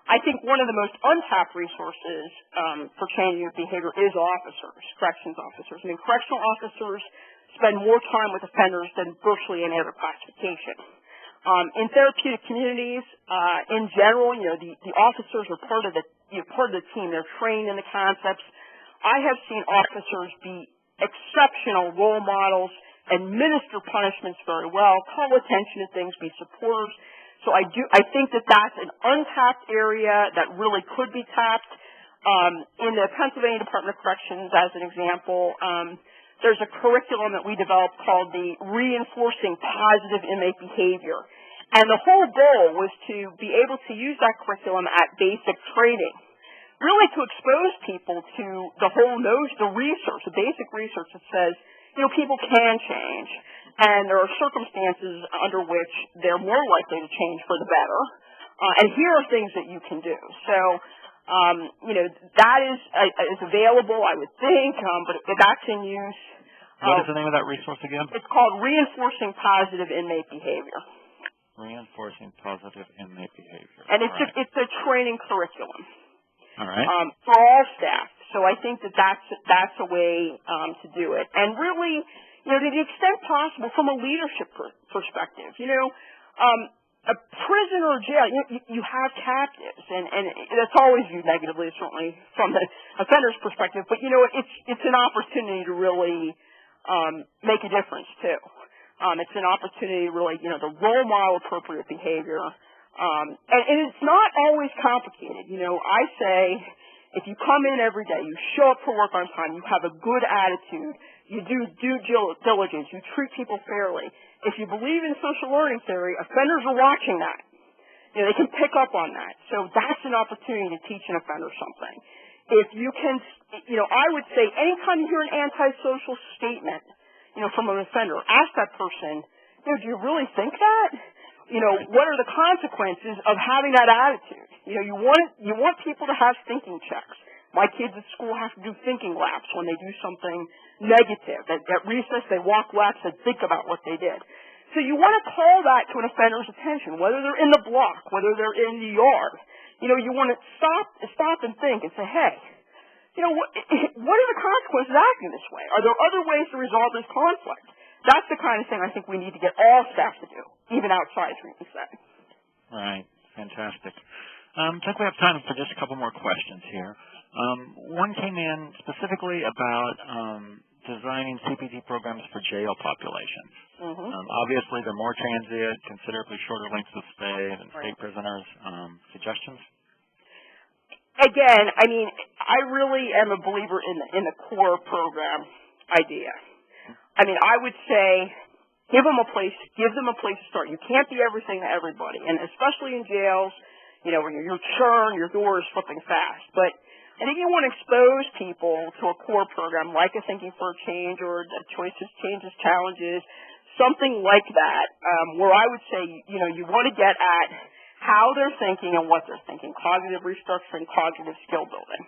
I think one of the most untapped resources for changing behavior is officers, corrections officers. I mean, correctional officers spend more time with offenders than virtually any other classification. In therapeutic communities, in general, you know, the officers are part of the team. They're trained in the concepts. I have seen officers be exceptional role models, administer punishments very well, call attention to things, be supporters. So I think that that's an untapped area that really could be tapped. In the Pennsylvania Department of Corrections, as an example, there's a curriculum that we developed called the Reinforcing Positive Inmate Behavior. And the whole goal was to be able to use that curriculum at basic training, really to expose people to the basic research that says, you know, people can change, and there are circumstances under which they're more likely to change for the better. And here are things that you can do. So, you know, that is available, I would think, but that's in use. What is the name of that resource again? It's called Reinforcing Positive Inmate Behavior. Reinforcing Positive Inmate Behavior. And it's a training curriculum. All right. For all staff. So I think that's a way to do it. And really, you know, to the extent possible from a leadership perspective, you know, a prison or jail, you have captives, and that's always viewed negatively, certainly from the offender's perspective, but, you know, it's an opportunity to really make a difference, too. It's an opportunity to really, you know, to role model appropriate behavior. And it's not always complicated. You know, I say if you come in every day, you show up for work on time, you have a good attitude, you do due diligence, you treat people fairly. If you believe in social learning theory, offenders are watching that. You know, they can pick up on that. So that's an opportunity to teach an offender something. If you can, you know, I would say anytime you hear an antisocial statement, you know, from an offender, ask that person, you know, do you really think that? You know, what are the consequences of having that attitude? You know, you want people to have thinking checks. My kids at school have to do thinking laps when they do something negative. At recess, they walk laps and think about what they did. So you want to call that to an offender's attention, whether they're in the block, whether they're in the yard. You know, you want to stop and think and say, hey, you know, what are the consequences of acting this way? Are there other ways to resolve this conflict? That's the kind of thing I think we need to get all staff to do, even outside treatment settings. Right. Fantastic. I think we have time for just a couple more questions here. One came in specifically about designing CPT programs for jail populations. Mm-hmm. Obviously, they're more transient, considerably shorter lengths of stay than state prisoners. Suggestions? Again, I mean, I really am a believer in the core program idea. I mean, I would say Give them a place to start. You can't be everything to everybody, and especially in jails, where your churn, your door is flipping fast. But I think you want to expose people to a core program like a Thinking for a Change or a Choices, Changes, Challenges, something like that, where I would say, you want to get at how they're thinking and what they're thinking, cognitive restructuring, cognitive skill building.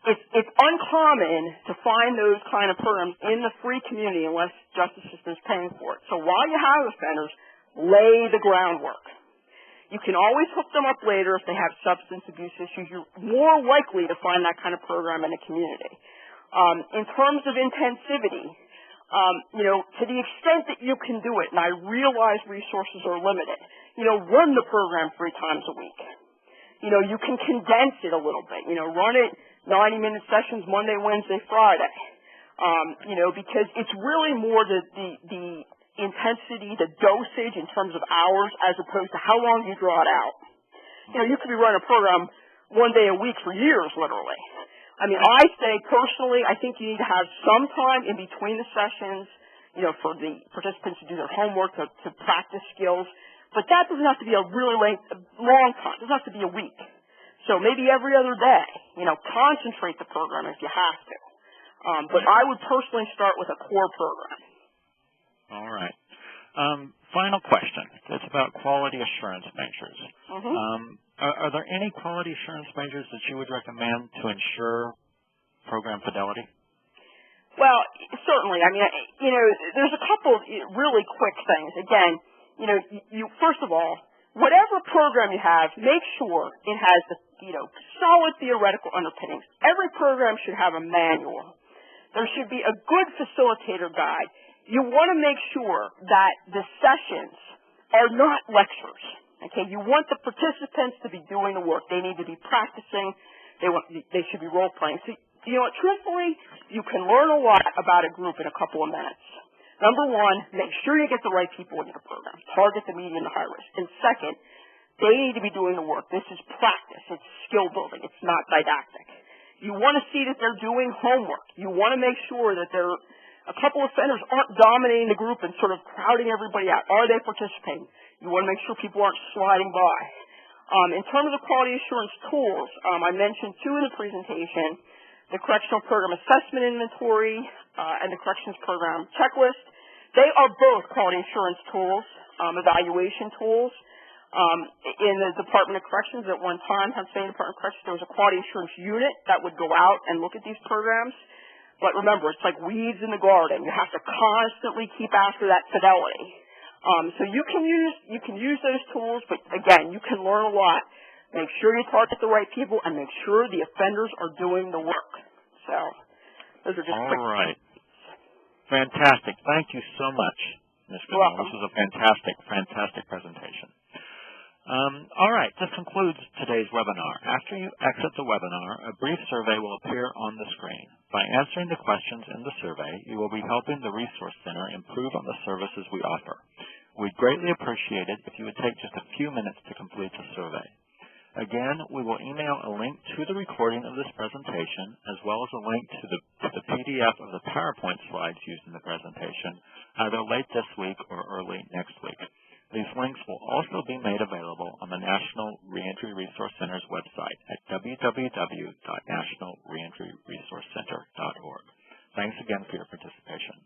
It's uncommon to find those kind of programs in the free community unless justice system is paying for it. So while you have offenders, lay the groundwork. You can always hook them up later if they have substance abuse issues. You're more likely to find that kind of program in a community. In terms of intensivity, to the extent that you can do it, and I realize resources are limited, run the program 3 times a week. You can condense it a little bit. Run it 90-minute sessions Monday, Wednesday, Friday. Because it's really more the intensity, the dosage in terms of hours as opposed to how long you draw it out. You could be running a program 1 day a week for years, literally. I say personally, I think you need to have some time in between the sessions, for the participants to do their homework, to practice skills. But that doesn't have to be a really long time. It doesn't have to be a week. So maybe every other day, concentrate the program if you have to. But I would personally start with a core program. All right. Final question. It's about quality assurance measures. Are there any quality assurance measures that you would recommend to ensure program fidelity? Well, certainly. There's a couple of really quick things. Again, you first of all, whatever program you have, make sure it has the solid theoretical underpinnings. Every program should have a manual. There should be a good facilitator guide. You want to make sure that the sessions are not lectures. Okay, you want the participants to be doing the work. They need to be practicing. They should be role playing. So, truthfully, you can learn a lot about a group in a couple of minutes. Number one, make sure you get the right people into the program. Target the medium to high risk. And second, they need to be doing the work. This is practice. It's skill building. It's not didactic. You want to see that they're doing homework. You want to make sure that a couple of offenders aren't dominating the group and sort of crowding everybody out. Are they participating? You want to make sure people aren't sliding by. In terms of quality assurance tools, I mentioned 2 in the presentation, the Correctional Program Assessment Inventory and the Corrections Program Checklist. They are both quality assurance tools, evaluation tools. In the Department of Corrections at one time, Pennsylvania Department of Corrections, there was a quality assurance unit that would go out and look at these programs. But remember, it's like weeds in the garden. You have to constantly keep after that fidelity. So you can use those tools, but again, you can learn a lot. Make sure you target the right people and make sure the offenders are doing the work. So those are just quick. All right. Fantastic. Thank you so much, Ms. Gnall. This was a fantastic presentation. All right, this concludes today's webinar. After you exit the webinar, a brief survey will appear on the screen. By answering the questions in the survey, you will be helping the Resource Center improve on the services we offer. We'd greatly appreciate it if you would take just a few minutes to complete the survey. Again, we will email a link to the recording of this presentation, as well as a link to the PDF of the PowerPoint slides used in the presentation, either late this week or early next week. These links will also be made available on the National Reentry Resource Center's website at www.nationalreentryresourcecenter.org. Thanks again for your participation.